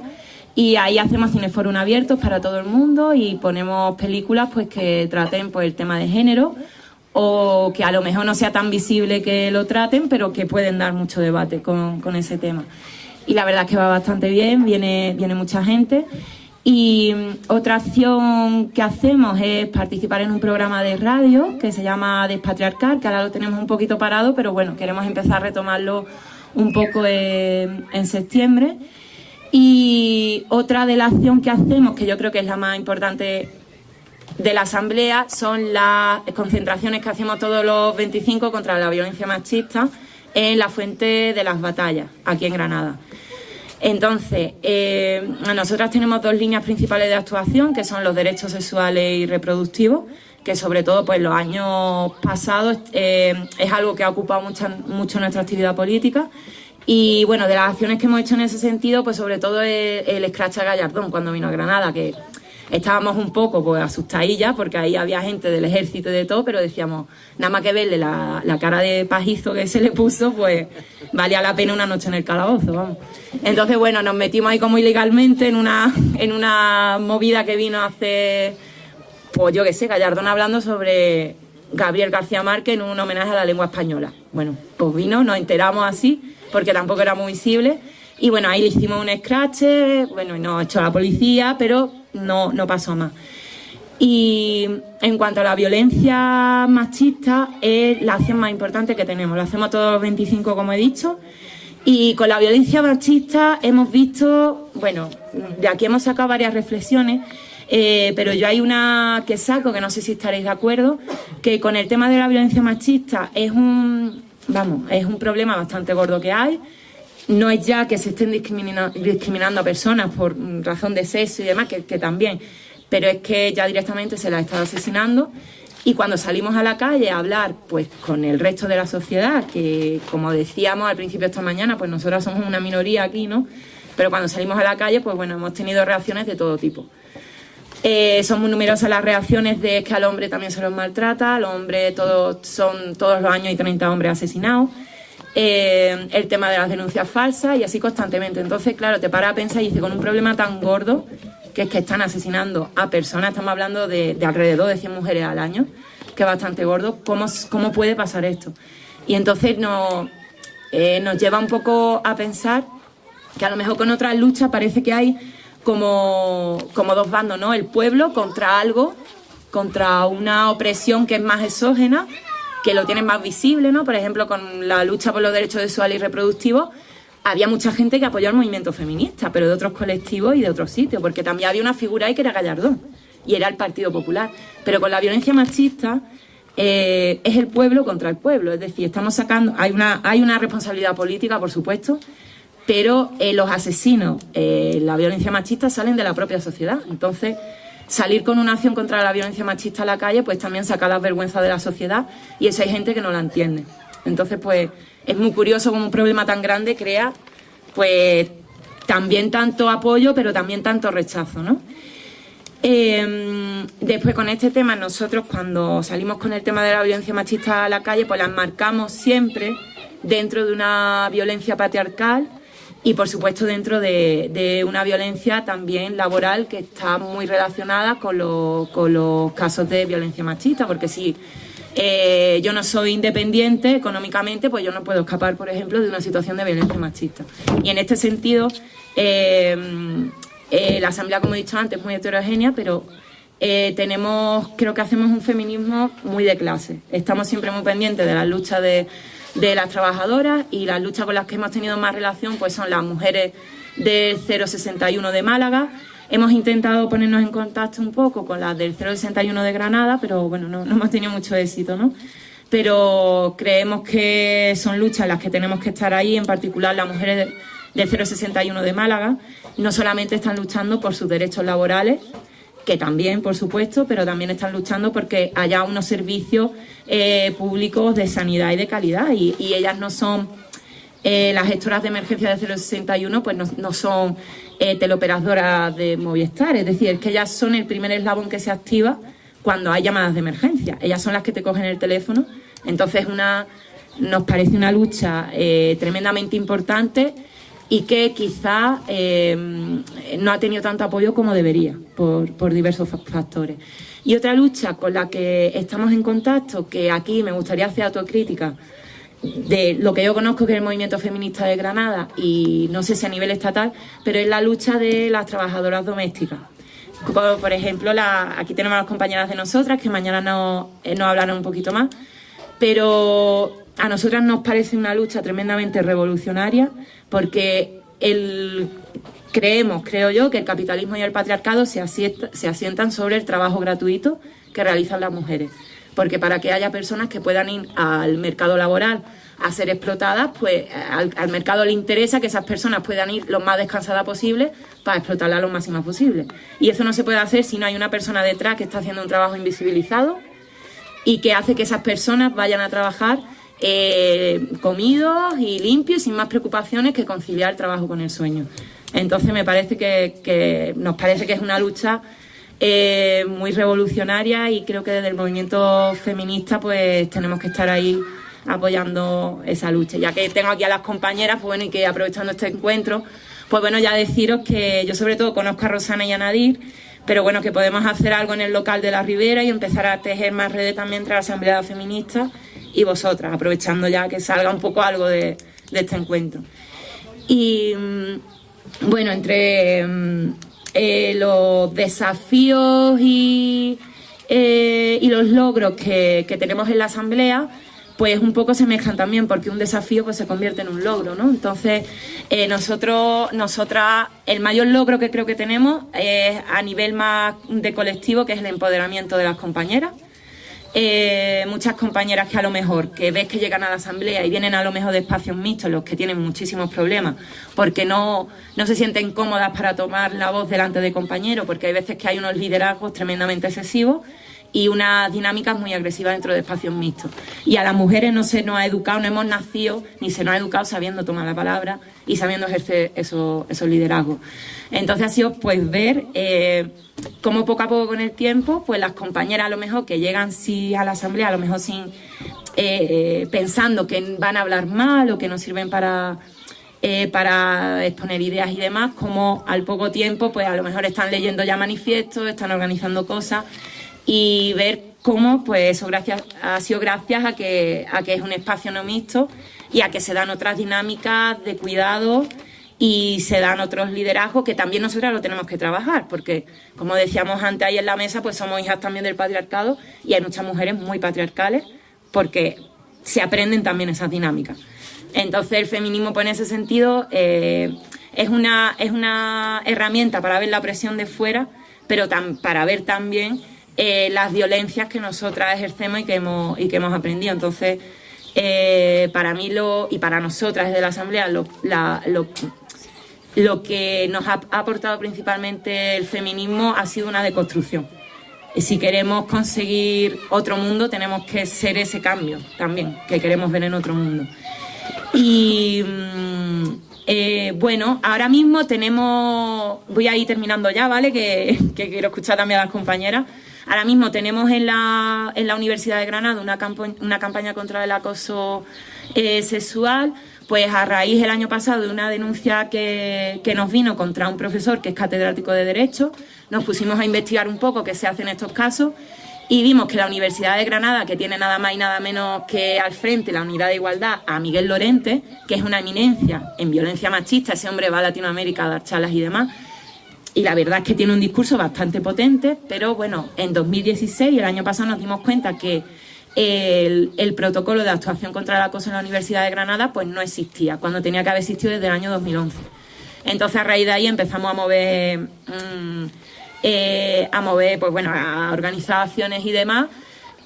Y ahí hacemos cineforum abiertos para todo el mundo y ponemos películas pues que traten pues el tema de género, o que a lo mejor no sea tan visible que lo traten, pero que pueden dar mucho debate con ese tema. Y la verdad es que va bastante bien, viene mucha gente. Y otra acción que hacemos es participar en un programa de radio que se llama Despatriarcal, que ahora lo tenemos un poquito parado, pero bueno, queremos empezar a retomarlo un poco en septiembre. Y otra de la acción que hacemos, que yo creo que es la más importante de la Asamblea, son las concentraciones que hacemos todos los 25 contra la violencia machista en la Fuente de las Batallas, aquí en Granada. Entonces, nosotras tenemos 2 líneas principales de actuación, que son los derechos sexuales y reproductivos, que sobre todo pues los años pasados es algo que ha ocupado mucho nuestra actividad política. Y bueno, de las acciones que hemos hecho en ese sentido, pues sobre todo el escrache a Gallardón cuando vino a Granada, que estábamos un poco pues asustadillas porque ahí había gente del ejército y de todo, pero decíamos, nada más que verle la cara de pajizo que se le puso, pues valía la pena una noche en el calabozo, vamos. Entonces, bueno, nos metimos ahí como ilegalmente en una movida que vino hace, pues yo qué sé, Gallardón hablando sobre Gabriel García Márquez en un homenaje a la lengua española. Bueno, pues vino, nos enteramos así, porque tampoco era muy visible, y bueno, ahí le hicimos un escrache, bueno, y nos echó la policía, pero no pasó más. Y en cuanto a la violencia machista, es la acción más importante que tenemos. Lo hacemos todos los 25, como he dicho, y con la violencia machista hemos visto, bueno, de aquí hemos sacado varias reflexiones, pero yo hay una que saco, que no sé si estaréis de acuerdo, que con el tema de la violencia machista es un problema bastante gordo que hay. No es ya que se estén discriminando a personas por razón de sexo y demás, que también, pero es que ya directamente se las está asesinando. Y cuando salimos a la calle a hablar pues con el resto de la sociedad, que como decíamos al principio de esta mañana, pues nosotros somos una minoría aquí, ¿no? Pero cuando salimos a la calle, pues bueno, hemos tenido reacciones de todo tipo. Son muy numerosas las reacciones de que al hombre también se los maltrata, al hombre todos los años hay 30 hombres asesinados, el tema de las denuncias falsas y así constantemente. Entonces, claro, te paras a pensar y dices, con un problema tan gordo, que es que están asesinando a personas, estamos hablando de alrededor de 100 mujeres al año, que es bastante gordo, ¿cómo puede pasar esto? Y entonces nos lleva un poco a pensar que a lo mejor con otras luchas parece que hay como 2 bandos, ¿no? El pueblo contra algo, contra una opresión que es más exógena, que lo tienen más visible, ¿no? Por ejemplo, con la lucha por los derechos sexuales y reproductivos, había mucha gente que apoyó al movimiento feminista, pero de otros colectivos y de otros sitios, porque también había una figura ahí que era Gallardón, y era el Partido Popular. Pero con la violencia machista es el pueblo contra el pueblo, es decir, estamos sacando, hay una responsabilidad política, por supuesto, pero los asesinos, la violencia machista salen de la propia sociedad. Entonces, salir con una acción contra la violencia machista a la calle, pues también saca las vergüenzas de la sociedad, y eso hay gente que no la entiende. Entonces, pues es muy curioso cómo un problema tan grande crea, pues también tanto apoyo, pero también tanto rechazo, ¿no? Después, con este tema, nosotros cuando salimos con el tema de la violencia machista a la calle, pues las marcamos siempre dentro de una violencia patriarcal, y por supuesto dentro de una violencia también laboral que está muy relacionada con los casos de violencia machista, porque si yo no soy independiente económicamente, pues yo no puedo escapar, por ejemplo, de una situación de violencia machista. Y en este sentido, la Asamblea, como he dicho antes, es muy heterogénea, pero creo que hacemos un feminismo muy de clase. Estamos siempre muy pendientes de las luchas de las trabajadoras, y las luchas con las que hemos tenido más relación pues son las mujeres del 061 de Málaga. Hemos intentado ponernos en contacto un poco con las del 061 de Granada, pero bueno, no hemos tenido mucho éxito, ¿no? Pero creemos que son luchas en las que tenemos que estar ahí, en particular las mujeres del 061 de Málaga, no solamente están luchando por sus derechos laborales, que también, por supuesto, pero también están luchando porque haya unos servicios públicos de sanidad y de calidad. Y ellas no son, las gestoras de emergencia del 061, pues no son teleoperadoras de Movistar. Es decir, que ellas son el primer eslabón que se activa cuando hay llamadas de emergencia. Ellas son las que te cogen el teléfono. Entonces, nos parece una lucha tremendamente importante y que quizá no ha tenido tanto apoyo como debería por diversos factores. Y otra lucha con la que estamos en contacto, que aquí me gustaría hacer autocrítica de lo que yo conozco, que es el movimiento feminista de Granada, y no sé si a nivel estatal, pero es la lucha de las trabajadoras domésticas. Por ejemplo, aquí tenemos a las compañeras de nosotras, que mañana nos hablarán un poquito más, pero a nosotras nos parece una lucha tremendamente revolucionaria, porque creo yo, que el capitalismo y el patriarcado se asientan sobre el trabajo gratuito que realizan las mujeres. Porque para que haya personas que puedan ir al mercado laboral a ser explotadas, pues al mercado le interesa que esas personas puedan ir lo más descansadas posible para explotarlas lo máximo posible. Y eso no se puede hacer si no hay una persona detrás que está haciendo un trabajo invisibilizado y que hace que esas personas vayan a trabajar comidos y limpios, sin más preocupaciones que conciliar el trabajo con el sueño. Entonces me parece nos parece que es una lucha muy revolucionaria, y creo que desde el movimiento feminista pues tenemos que estar ahí apoyando esa lucha. Ya que tengo aquí a las compañeras, pues bueno, y que aprovechando este encuentro, pues bueno, ya deciros que yo sobre todo conozco a Rosana y a Nadir, pero bueno, que podemos hacer algo en el local de la Ribera y empezar a tejer más redes también entre la Asamblea Feminista y vosotras, aprovechando ya que salga un poco algo de este encuentro. Y bueno, entre los desafíos y los logros que tenemos en la Asamblea, pues un poco se mezclan también, porque un desafío pues se convierte en un logro, ¿no? Entonces, nosotras, el mayor logro que creo que tenemos es a nivel más de colectivo, que es el empoderamiento de las compañeras. Muchas compañeras que a lo mejor, que ves que llegan a la asamblea y vienen a lo mejor de espacios mixtos, los que tienen muchísimos problemas, porque no se sienten cómodas para tomar la voz delante de compañeros, porque hay veces que hay unos liderazgos tremendamente excesivos y unas dinámicas muy agresivas dentro de espacios mixtos. Y a las mujeres no se nos ha educado, no hemos nacido ni se nos ha educado sabiendo tomar la palabra y sabiendo ejercer esos liderazgos. Entonces ha sido pues ver cómo poco a poco con el tiempo, pues las compañeras a lo mejor que llegan sí a la asamblea, a lo mejor sin pensando que van a hablar mal o que no sirven para exponer ideas y demás, como al poco tiempo pues a lo mejor están leyendo ya manifiestos, están organizando cosas, y ver cómo pues eso ha sido gracias a que es un espacio no mixto y a que se dan otras dinámicas de cuidado y se dan otros liderazgos que también nosotras lo tenemos que trabajar, porque como decíamos antes ahí en la mesa, pues somos hijas también del patriarcado y hay muchas mujeres muy patriarcales porque se aprenden también esas dinámicas. Entonces el feminismo pues en ese sentido es una herramienta para ver la opresión de fuera, pero para ver también las violencias que nosotras ejercemos y que hemos aprendido. Entonces, para mí y para nosotras desde la Asamblea, lo que nos ha aportado principalmente el feminismo ha sido una deconstrucción. Y si queremos conseguir otro mundo, tenemos que ser ese cambio también que queremos ver en otro mundo. Y bueno, ahora mismo voy a ir terminando ya, ¿vale? Que quiero escuchar también a las compañeras. Ahora mismo tenemos en la Universidad de Granada una campaña contra el acoso sexual, pues a raíz el año pasado de una denuncia que nos vino contra un profesor que es catedrático de Derecho. Nos pusimos a investigar un poco qué se hace en estos casos y vimos que la Universidad de Granada, que tiene nada más y nada menos que al frente la Unidad de Igualdad a Miguel Lorente, que es una eminencia en violencia machista, ese hombre va a Latinoamérica a dar charlas y demás, y la verdad es que tiene un discurso bastante potente, pero bueno, en 2016, el año pasado, nos dimos cuenta que el protocolo de actuación contra el acoso en la Universidad de Granada pues no existía, cuando tenía que haber existido desde el año 2011. Entonces a raíz de ahí empezamos a mover pues bueno, a organizar acciones y demás,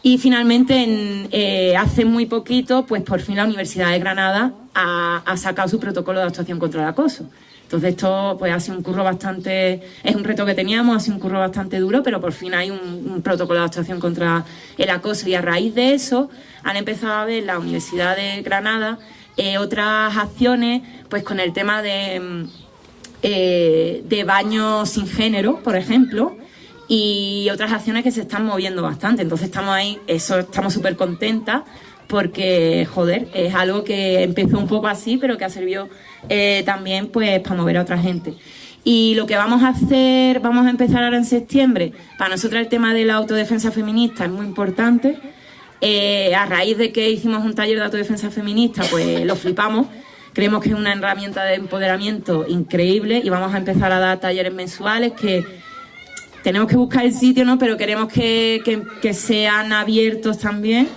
Y finalmente, hace muy poquito, pues por fin la Universidad de Granada ha sacado su protocolo de actuación contra el acoso. Entonces esto pues ha sido un curro bastante, es un reto que teníamos, ha sido un curro bastante duro, pero por fin hay un protocolo de actuación contra el acoso, y a raíz de eso han empezado a ver la Universidad de Granada otras acciones pues con el tema de baños sin género, por ejemplo, y otras acciones que se están moviendo bastante. Entonces estamos ahí, estamos súper contentas, porque, joder, es algo que empezó un poco así, pero que ha servido también pues para mover a otra gente. Y lo que vamos a hacer, vamos a empezar ahora en septiembre. Para nosotros el tema de la autodefensa feminista es muy importante. A raíz de que hicimos un taller de autodefensa feminista, pues lo flipamos. Creemos que es una herramienta de empoderamiento increíble, y vamos a empezar a dar talleres mensuales que tenemos que buscar el sitio, ¿no? Pero queremos que sean abiertos también,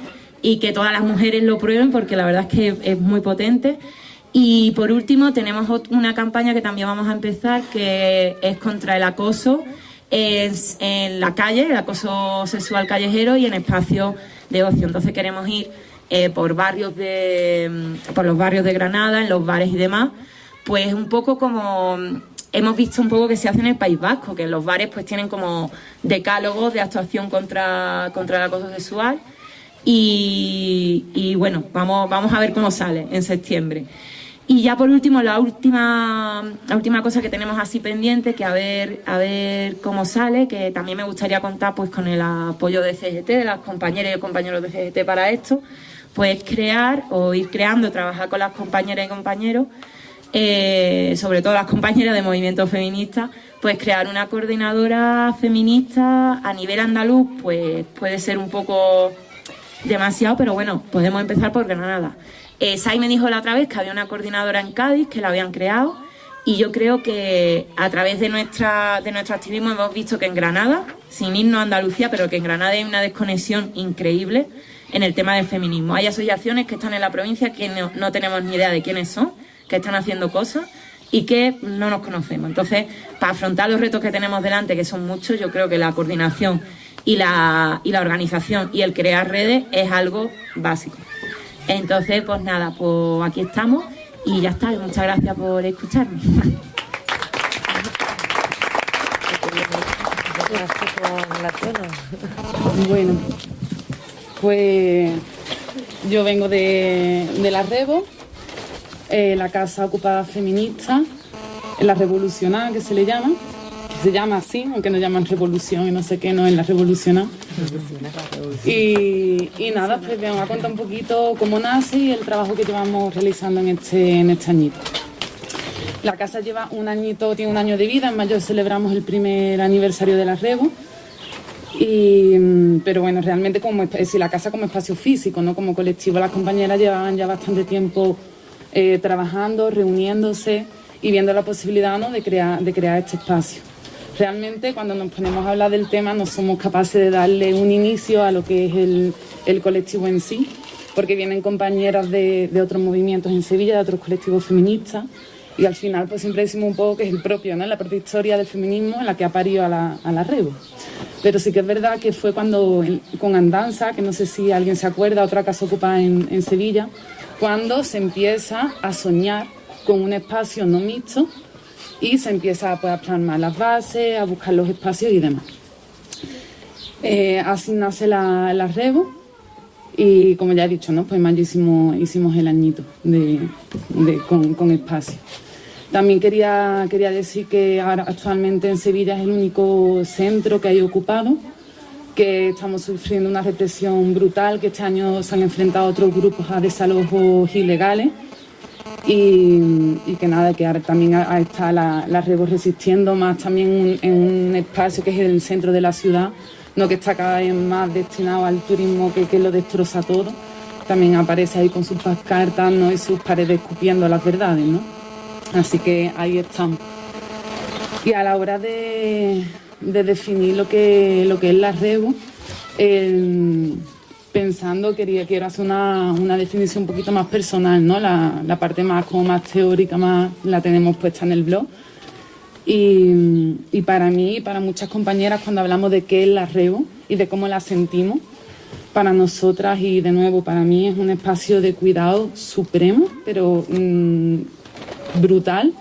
y que todas las mujeres lo prueben, porque la verdad es que es muy potente. Y por último tenemos una campaña que también vamos a empezar, que es contra el acoso en la calle, el acoso sexual callejero y en espacios de ocio. Entonces queremos ir por los barrios de Granada, en los bares y demás, pues un poco como hemos visto un poco que se hace en el País Vasco, que en los bares pues tienen como decálogos de actuación contra el acoso sexual. Y bueno, vamos a ver cómo sale en septiembre. Y ya por último, la última cosa que tenemos así pendiente, que a ver cómo sale, que también me gustaría contar pues con el apoyo de CGT, de las compañeras y compañeros de CGT para esto, pues crear o ir creando, trabajar con las compañeras y compañeros, sobre todo las compañeras de movimiento feminista, pues crear una coordinadora feminista a nivel andaluz. Pues puede ser un poco demasiado, pero bueno, podemos empezar por Granada. Sai me dijo la otra vez que había una coordinadora en Cádiz, que la habían creado, y yo creo que a través de nuestro activismo hemos visto que en Granada, sin irnos a Andalucía, pero que en Granada hay una desconexión increíble en el tema del feminismo. Hay asociaciones que están en la provincia que no tenemos ni idea de quiénes son, que están haciendo cosas y que no nos conocemos. Entonces, para afrontar los retos que tenemos delante, que son muchos, yo creo que la coordinación y la organización y el crear redes es algo básico. Entonces, pues nada, pues aquí estamos y ya está. Muchas gracias por escucharme. Bueno, pues yo vengo de la Rebo, la Casa Ocupada Feminista, la Revolucionada, que se le llama. Se llama así, aunque nos llaman revolución y no sé qué, no es la revolucionada. Y nada, pues vengo a contar un poquito cómo nace y el trabajo que llevamos realizando en este añito. La casa lleva un añito, tiene un año de vida, en mayo celebramos el primer aniversario de la Rebo. Pero bueno, realmente la casa como espacio físico, no como colectivo, las compañeras llevaban ya bastante tiempo trabajando, reuniéndose y viendo la posibilidad, ¿no?, de crear este espacio. Realmente, cuando nos ponemos a hablar del tema, no somos capaces de darle un inicio a lo que es el colectivo en sí, porque vienen compañeras de otros movimientos en Sevilla, de otros colectivos feministas, y al final pues siempre decimos un poco que es el propio, ¿no?, la propia historia del feminismo en la que ha parido a la Rebo. Pero sí que es verdad que fue cuando, con Andanza, que no sé si alguien se acuerda, otra casa ocupada en Sevilla, cuando se empieza a soñar con un espacio no mixto, y se empieza pues, a plasmar las bases, a buscar los espacios y demás. Así nace la Rebo, y como ya he dicho, ¿no?, pues en mayo hicimos el añito con espacio. También quería decir que ahora actualmente en Sevilla es el único centro que hay ocupado, que estamos sufriendo una represión brutal, que este año se han enfrentado otros grupos a desalojos ilegales. Y que nada, que ahora también está la Rebo resistiendo más también en un espacio que es el centro de la ciudad, no, que está cada vez más destinado al turismo que lo destroza todo. También aparece ahí con sus pancartas, ¿no?, y sus paredes escupiendo las verdades, ¿no? Así que ahí estamos. Y a la hora de definir lo que es la Rebo, pensando, quiero hacer una definición un poquito más personal, ¿no? La parte más teórica más la tenemos puesta en el blog. Y para mí y para muchas compañeras, cuando hablamos de qué es la Rebo y de cómo la sentimos, para nosotras y de nuevo para mí es un espacio de cuidado supremo, pero brutal,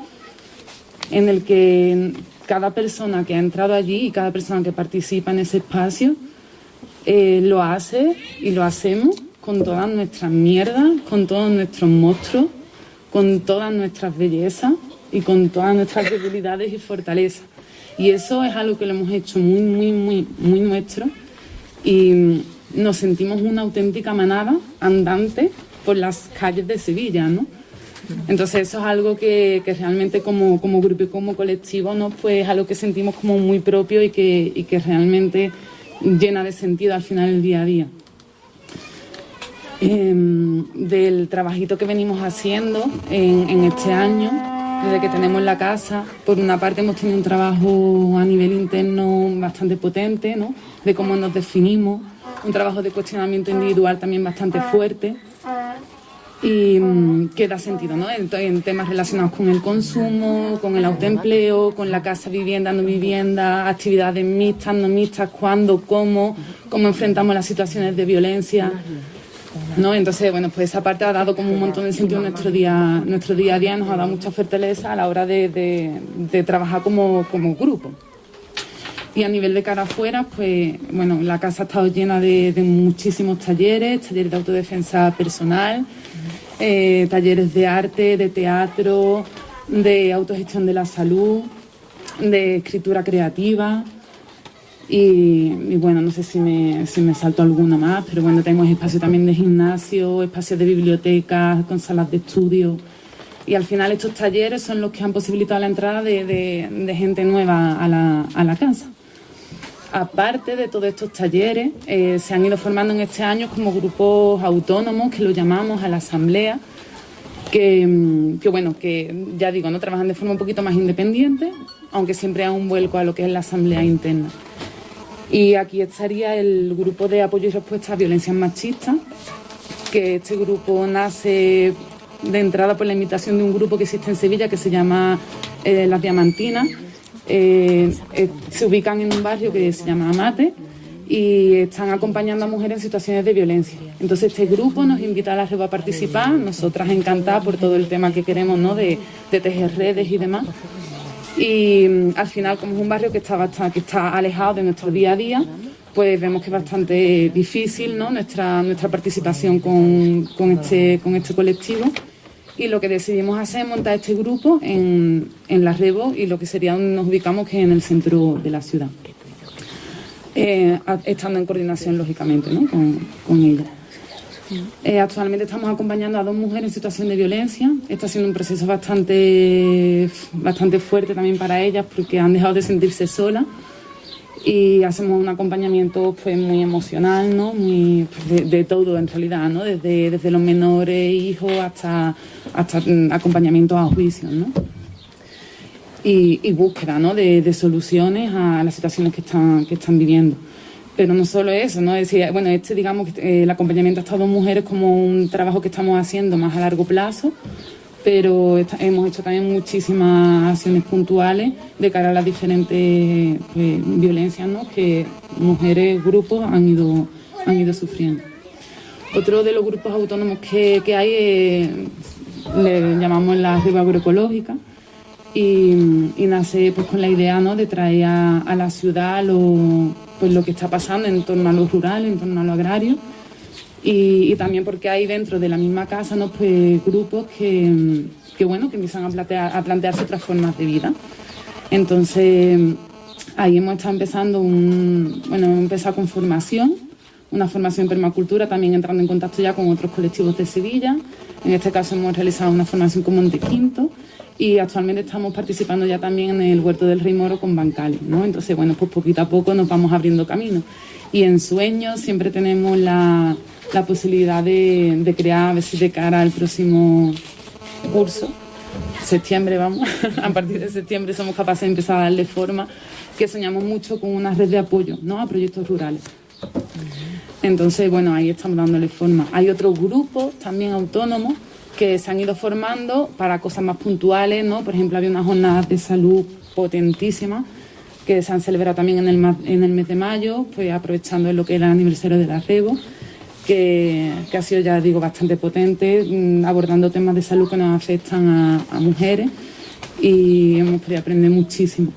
en el que cada persona que ha entrado allí y cada persona que participa en ese espacio lo hace y lo hacemos con todas nuestras mierdas, con todos nuestros monstruos, con todas nuestras bellezas y con todas nuestras debilidades y fortalezas. Y eso es algo que lo hemos hecho muy, muy, muy, muy nuestro, y nos sentimos una auténtica manada andante por las calles de Sevilla, ¿no? Entonces eso es algo que realmente como grupo y como colectivo, ¿no? Pues es algo que sentimos como muy propio y que realmente llena de sentido al final el día a día. Del trabajito que venimos haciendo en este año, desde que tenemos la casa, por una parte hemos tenido un trabajo a nivel interno bastante potente, ¿no? De cómo nos definimos, un trabajo de cuestionamiento individual también bastante fuerte y que da sentido, ¿no? En temas relacionados con el consumo, con el autoempleo, con la casa, vivienda, no vivienda, actividades mixtas, no mixtas, cuándo, cómo enfrentamos las situaciones de violencia, ¿no? Entonces, bueno, pues esa parte ha dado como un montón de sentido en nuestro día a día, nos ha dado mucha fortaleza a la hora de trabajar como grupo. Y a nivel de cara afuera, pues, bueno, la casa ha estado llena de muchísimos talleres de autodefensa personal, talleres de arte, de teatro, de autogestión de la salud, de escritura creativa. Y bueno, no sé si me salto alguna más, pero bueno, tenemos espacios también de gimnasio, espacios de biblioteca, con salas de estudio. Y al final estos talleres son los que han posibilitado la entrada de gente nueva a la casa. Aparte de todos estos talleres, se han ido formando en este año como grupos autónomos, que lo llamamos a la asamblea, que bueno, que ya digo, no trabajan de forma un poquito más independiente, aunque siempre hay un vuelco a lo que es la asamblea interna. Y aquí estaría el grupo de apoyo y respuesta a violencias machistas, que este grupo nace de entrada por la invitación de un grupo que existe en Sevilla que se llama Las Diamantinas. Se ubican en un barrio que se llama Amate y están acompañando a mujeres en situaciones de violencia. Entonces este grupo nos invita a la REVO a participar, nosotras encantadas por todo el tema que queremos, ¿no? de tejer redes y demás. Y al final, como es un barrio que está alejado de nuestro día a día, pues vemos que es bastante difícil, ¿no? nuestra participación con este colectivo. Y lo que decidimos hacer es montar este grupo en la REVO y lo que sería donde nos ubicamos, que es en el centro de la ciudad. Estando en coordinación, lógicamente, ¿no? con ella. Actualmente estamos acompañando a 2 mujeres en situación de violencia. Está siendo un proceso bastante fuerte también para ellas, porque han dejado de sentirse solas. Y hacemos un acompañamiento pues muy emocional, ¿no? Muy, pues, de todo en realidad, ¿no? Desde los menores, hijos, hasta acompañamientos a juicios, ¿no? Y búsqueda, ¿no? de soluciones a las situaciones que están viviendo. Pero no solo eso, ¿no? Es decir, bueno, digamos que el acompañamiento a estas 2 mujeres como un trabajo que estamos haciendo más a largo plazo, pero hemos hecho también muchísimas acciones puntuales de cara a las diferentes violencias, ¿no? que mujeres, grupos han ido sufriendo. Otro de los grupos autónomos que hay le llamamos la REVO agroecológica y nace pues con la idea, ¿no? de traer a la ciudad lo que está pasando en torno a lo rural, en torno a lo agrario. Y también porque hay dentro de la misma casa, ¿no? pues grupos que empiezan a plantearse otras formas de vida. Entonces ahí hemos estado hemos empezado con una formación en permacultura, también entrando en contacto ya con otros colectivos de Sevilla. En este caso hemos realizado una formación con Monte Quinto y actualmente estamos participando ya también en el Huerto del Rey Moro con Bancales, ¿no? Entonces, bueno, pues poquito a poco nos vamos abriendo camino. Y en Sueños siempre tenemos la posibilidad de crear, a ver si de cara al próximo curso, septiembre, vamos, a partir de septiembre somos capaces de empezar a darle forma, que soñamos mucho con una red de apoyo, ¿no? a proyectos rurales. Entonces, bueno, ahí estamos dándole forma. Hay otros grupos también autónomos que se han ido formando para cosas más puntuales, ¿no? Por ejemplo, había unas jornadas de salud potentísimas que se han celebrado también en el mes de mayo, pues aprovechando lo que era el aniversario de la REVO. que ha sido, ya digo, bastante potente, abordando temas de salud que nos afectan a mujeres, y hemos podido aprender muchísimo.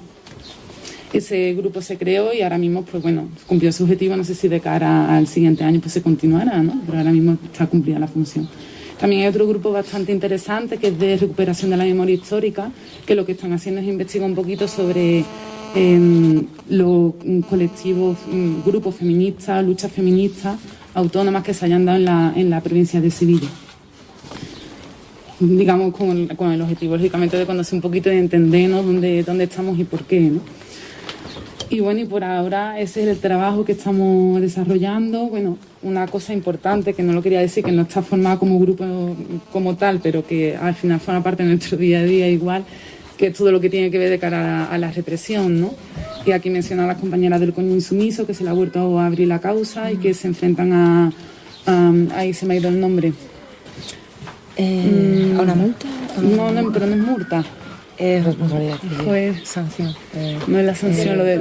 Ese grupo se creó y ahora mismo, pues bueno, cumplió su objetivo. No sé si de cara al siguiente año pues se continuará, ¿no? Pero ahora mismo está cumplida la función. También hay otro grupo bastante interesante que es de recuperación de la memoria histórica, que lo que están haciendo es investigar un poquito sobre los colectivos, grupos feministas, luchas feministas autónomas que se hayan dado en la provincia de Sevilla. Digamos con el objetivo, lógicamente, de conocer un poquito y de entendernos dónde estamos y por qué, ¿no? Y bueno, y por ahora ese es el trabajo que estamos desarrollando. Bueno, una cosa importante que no lo quería decir, que no está formada como grupo como tal, pero que al final forma parte de nuestro día a día igual, que es todo lo que tiene que ver de cara a la represión, ¿no? Y aquí mencionan a las compañeras del coño insumiso, que se le ha vuelto a abrir la causa y que se enfrentan a ahí se me ha ido el nombre. ¿A una multa? No, pero no es multa. Es responsabilidad civil. Pues, sanción. No es la sanción, lo de...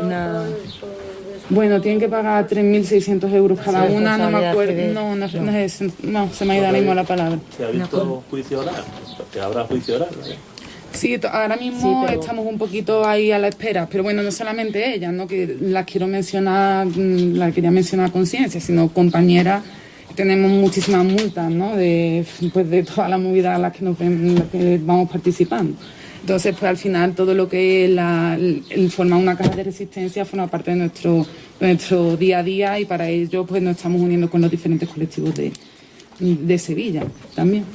Bueno, tienen que pagar 3.600 euros cada Sí, una, no me acuerdo. responsabilidad civil. No, se me ha ido ahora mismo la palabra. ¿Se ha visto juicio oral? Porque habrá juicio oral, ¿no? Sí, ahora mismo pero... estamos un poquito ahí a la espera, pero bueno, no solamente ellas, ¿no? Que las quiero mencionar, la quería mencionar a conciencia, sino compañeras. Tenemos muchísimas multas, ¿no? De toda la movida en la que vamos participando. Entonces, pues al final todo lo que es el formar una caja de resistencia forma parte de nuestro día a día, y para ello pues nos estamos uniendo con los diferentes colectivos de Sevilla también.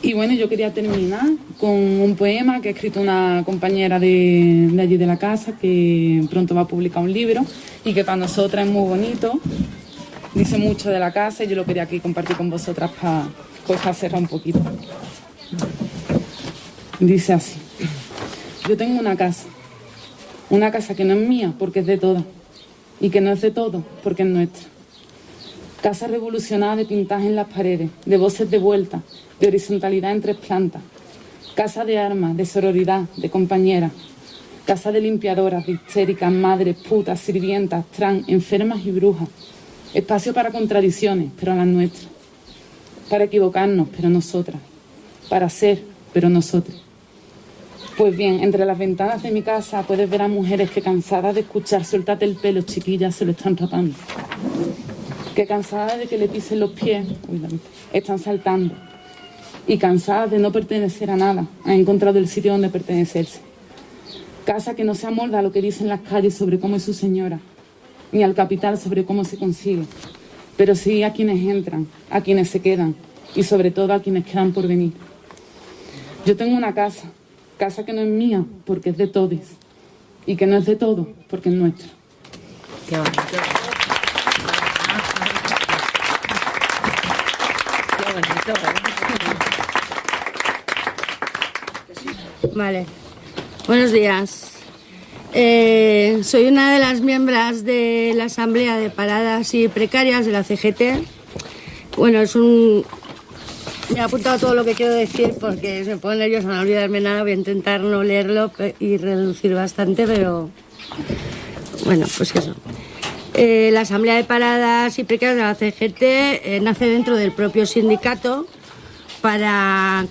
Y bueno, yo quería terminar con un poema que ha escrito una compañera de allí de la casa, que pronto va a publicar un libro y que para nosotras es muy bonito. Dice mucho de la casa y yo lo quería aquí compartir con vosotras para cerrar un poquito. Dice así: yo tengo una casa que no es mía porque es de todas, y que no es de todo porque es nuestra. Casa revolucionada de pintaje en las paredes, de voces de vuelta, de horizontalidad en 3 plantas. Casa de armas, de sororidad, de compañeras. Casa de limpiadoras, de histéricas, madres, putas, sirvientas, trans, enfermas y brujas. Espacio para contradicciones, pero las nuestras. Para equivocarnos, pero nosotras. Para ser, pero nosotros. Pues bien, entre las ventanas de mi casa puedes ver a mujeres que, cansadas de escuchar "suéltate el pelo, chiquilla", se lo están rapando. Que cansadas de que le pisen los pies, están saltando. Y cansadas de no pertenecer a nada, han encontrado el sitio donde pertenecerse. Casa que no se amolda a lo que dicen las calles sobre cómo es su señora, ni al capital sobre cómo se consigue, pero sí a quienes entran, a quienes se quedan y sobre todo a quienes quedan por venir. Yo tengo una casa que no es mía porque es de todos, y que no es de todo porque es nuestra. Qué bonito. Qué bonito, Vale. Buenos días. Soy una de las miembros de la Asamblea de Paradas y Precarias de la CGT. Bueno, me he apuntado todo lo que quiero decir porque se me pone nerviosa, no olvidarme nada. Voy a intentar no leerlo y reducir bastante, pero bueno, pues eso. La Asamblea de Paradas y Precarias de la CGT nace dentro del propio sindicato con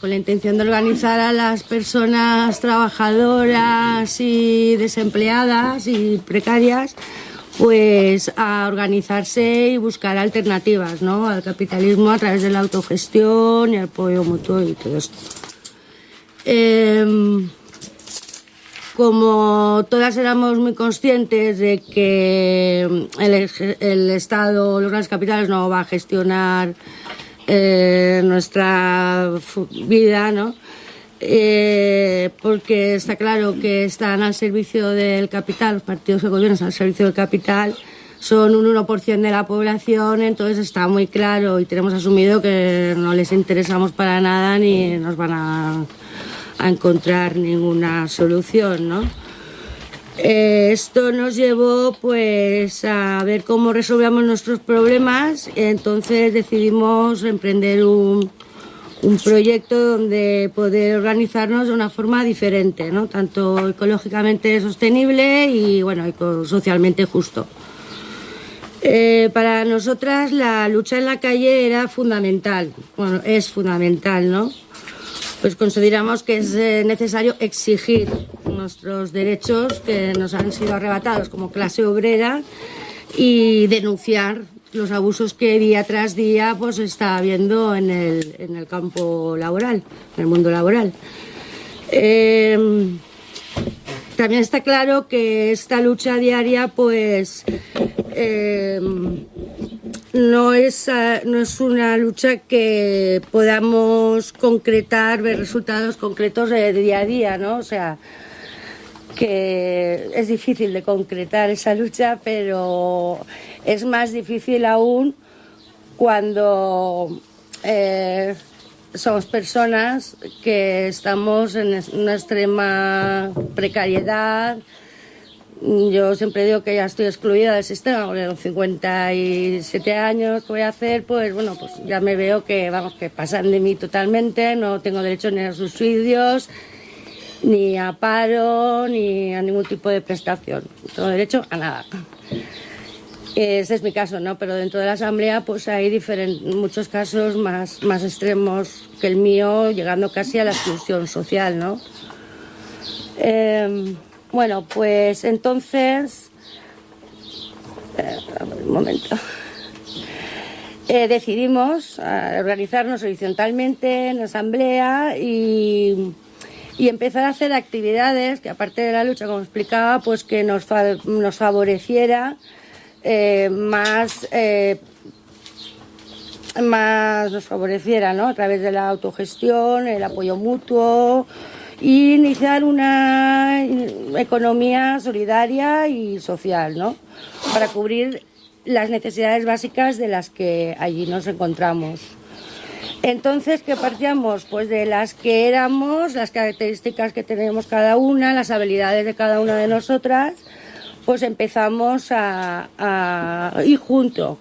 la intención de organizar a las personas trabajadoras y desempleadas y precarias, pues a organizarse y buscar alternativas, ¿no?, al capitalismo a través de la autogestión y el apoyo mutuo y todo esto. Como todas éramos muy conscientes de que el Estado, los grandes capitales, no va a gestionar nuestra vida, ¿no? Porque está claro que están al servicio del capital, los partidos que gobiernan están al servicio del capital, son un 1% de la población, entonces está muy claro y tenemos asumido que no les interesamos para nada ni nos van a encontrar ninguna solución, ¿no? Esto nos llevó pues a ver cómo resolvíamos nuestros problemas. Entonces decidimos emprender un proyecto donde poder organizarnos de una forma diferente, ¿no?, tanto ecológicamente sostenible y bueno, socialmente justo. Para nosotras la lucha en la calle era fundamental, bueno, es fundamental, ¿no? Pues consideramos que es necesario exigir nuestros derechos que nos han sido arrebatados como clase obrera y denunciar los abusos que día tras día pues está habiendo en el campo laboral, en el mundo laboral. También está claro que esta lucha diaria pues no es una lucha que podamos concretar, ver resultados concretos de día a día, ¿no? O sea, que es difícil de concretar esa lucha, pero es más difícil aún cuando somos personas que estamos en una extrema precariedad. Yo siempre digo que ya estoy excluida del sistema, porque con 57 años que voy a hacer, pues bueno, pues ya me veo que, vamos, que pasan de mí totalmente, no tengo derecho ni a subsidios, ni a paro, ni a ningún tipo de prestación, no tengo derecho a nada. Ese es mi caso, ¿no? Pero dentro de la asamblea pues hay muchos casos más extremos que el mío, llegando casi a la exclusión social, ¿no? Bueno, pues entonces, un momento, decidimos organizarnos horizontalmente en la asamblea y empezar a hacer actividades que, aparte de la lucha, como explicaba, pues que nos favoreciera más nos favoreciera, ¿no? A través de la autogestión, el apoyo mutuo, y iniciar una economía solidaria y social, ¿no? Para cubrir las necesidades básicas de las que allí nos encontramos. Entonces, ¿qué partíamos? Pues de las que éramos, las características que tenemos cada una, las habilidades de cada una de nosotras, pues empezamos y junto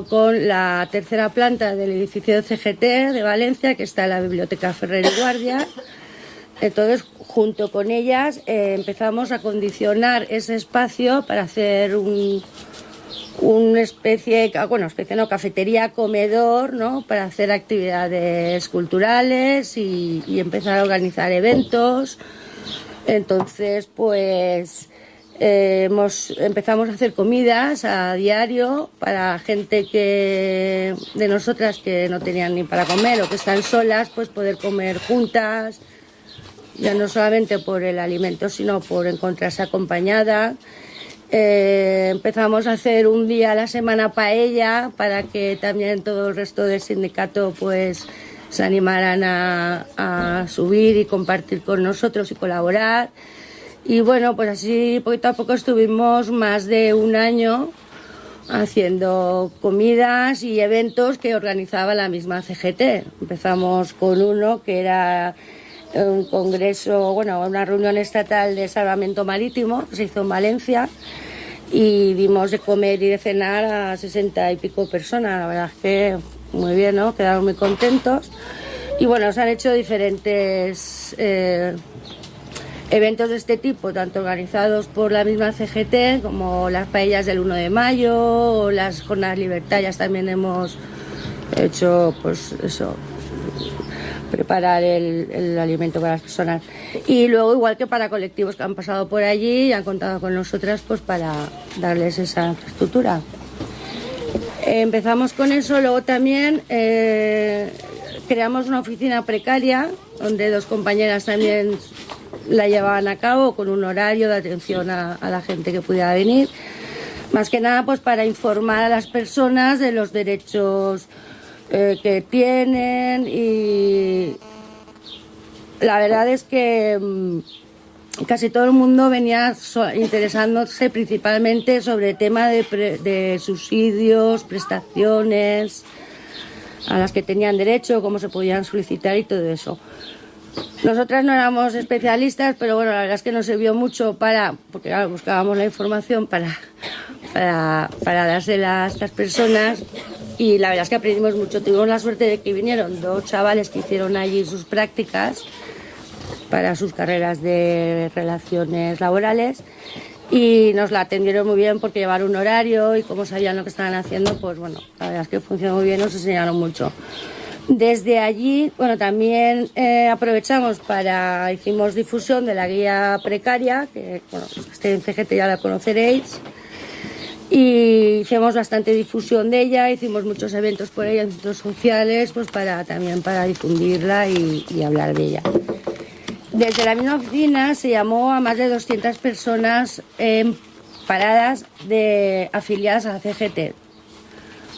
con la tercera planta del edificio de CGT de Valencia, que está en la Biblioteca Ferrer y Guardia. Entonces, junto con ellas, empezamos a condicionar ese espacio para hacer una especie, cafetería, comedor, ¿no? Para hacer actividades culturales y empezar a organizar eventos. Entonces, pues empezamos a hacer comidas a diario para gente de nosotras que no tenían ni para comer o que están solas, pues poder comer juntas, ya no solamente por el alimento, sino por encontrarse acompañada. Empezamos a hacer un día a la semana paella para que también todo el resto del sindicato pues se animaran a subir y compartir con nosotros y colaborar. Y bueno, pues así poquito a poco estuvimos más de un año haciendo comidas y eventos que organizaba la misma CGT. Empezamos con uno que era un congreso, una reunión estatal de salvamento marítimo que se hizo en Valencia, y dimos de comer y de cenar a 60 y pico personas. La verdad es que muy bien, ¿no? Quedaron muy contentos. Y bueno, se han hecho diferentes eventos de este tipo, tanto organizados por la misma CGT como las paellas del 1 de mayo o las jornadas libertarias. También hemos hecho, pues eso, preparar el alimento para las personas. Y luego, igual que para colectivos que han pasado por allí y han contado con nosotras, pues para darles esa infraestructura. Empezamos con eso. Luego también creamos una oficina precaria donde dos compañeras también la llevaban a cabo con un horario de atención a la gente que pudiera venir, más que nada pues para informar a las personas de los derechos que tienen. Y la verdad es que casi todo el mundo venía interesándose principalmente sobre el tema de subsidios, prestaciones a las que tenían derecho, cómo se podían solicitar y todo eso. Nosotras no éramos especialistas, pero bueno, la verdad es que nos sirvió mucho porque claro, buscábamos la información para dársela a estas personas, y la verdad es que aprendimos mucho. Tuvimos la suerte de que vinieron dos chavales que hicieron allí sus prácticas para sus carreras de relaciones laborales, y nos la atendieron muy bien porque llevaron un horario y como sabían lo que estaban haciendo, pues bueno, la verdad es que funcionó muy bien, nos enseñaron mucho. Desde allí, bueno, también aprovechamos hicimos difusión de la guía precaria, que bueno, en CGT ya la conoceréis, y hicimos bastante difusión de ella, hicimos muchos eventos por ella en centros sociales, pues también para difundirla y hablar de ella. Desde la misma oficina se llamó a más de 200 personas en paradas afiliadas a la CGT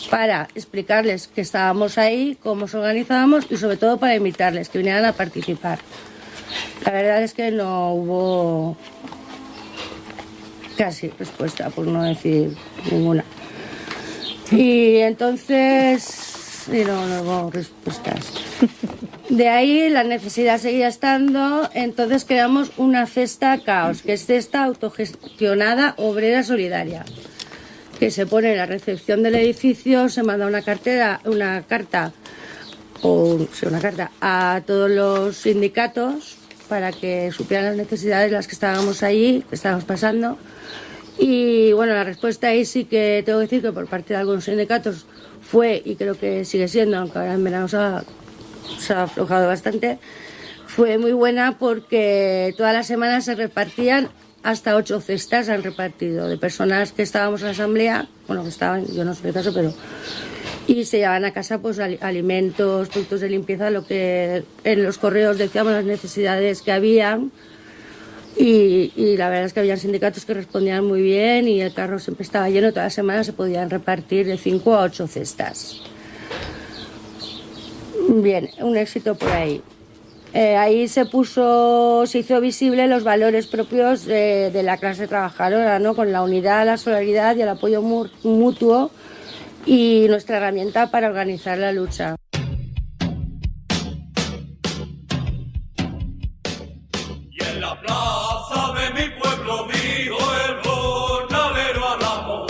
para explicarles que estábamos ahí, cómo nos organizábamos y sobre todo para invitarles que vinieran a participar. La verdad es que no hubo casi respuesta, por no decir ninguna. Y entonces no hubo respuestas. De ahí la necesidad seguía estando, entonces creamos una cesta Caos, que es cesta autogestionada obrera solidaria, que se pone en la recepción del edificio, se manda una carta a todos los sindicatos para que supieran las necesidades de las que estábamos allí, que estábamos pasando. Y bueno, la respuesta ahí sí que tengo que decir que por parte de algunos sindicatos fue, y creo que sigue siendo, aunque ahora en verano se ha aflojado bastante, fue muy buena porque todas las semanas se repartían hasta 8 cestas, han repartido de personas que estábamos en la asamblea, bueno, que estaban, yo no soy de caso, pero y se llevaban a casa pues alimentos, productos de limpieza, lo que en los correos decíamos las necesidades que habían. Y la verdad es que había sindicatos que respondían muy bien y el carro siempre estaba lleno, todas las semanas se podían repartir de 5 a 8 cestas. Bien, un éxito por ahí. Ahí se hizo visible los valores propios de la clase trabajadora, ¿no? Con la unidad, la solidaridad y el apoyo mutuo y nuestra herramienta para organizar la lucha. Y en la plaza de mi pueblo dijo el jornalero al amo.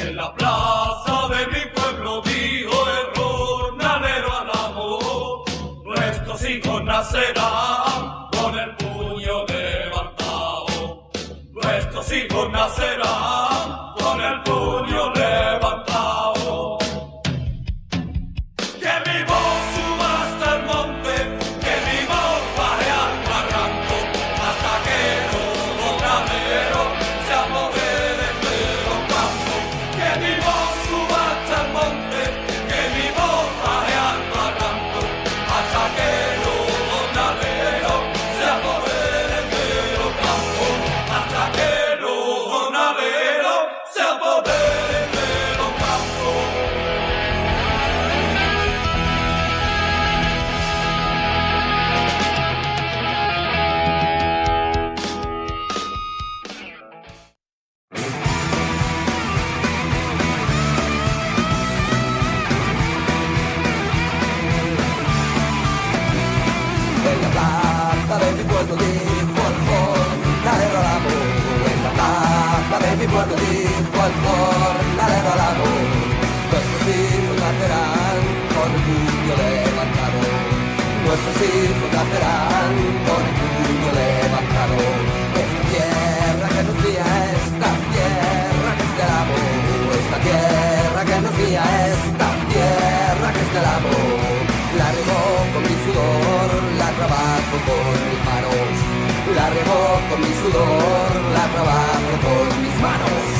En la plaza de mi pueblo dijo el jornalero al amo. Nuestros hijos nacerán con el puño levantado. Nuestros hijos nacerán con el puño levantado. Que mi voz suba hasta el monte, que mi voz baje al barranco, hasta que los jornaleros se apoderen de los campos. Que mi voz suba hasta el monte, que mi voz baje al barranco, hasta que los jornaleros se apoderen de los campos, hasta que los jornaleros se apoderen de los campos. En la plaza de mi pueblo dijo el jornalero al amo. En la plaza de mi pueblo dijo el jornalero al amo. Nuestros hijos nacerán con el puño levantado. Nuestros hijos nacerán con el puño levantado. Esta tierra que nos guía, esta tierra que es del amo. Esta tierra que nos guía, esta tierra que es del amo. La remo con mi sudor, la trabajo con mis manos. La remo con mi sudor, la trabajo con mis manos.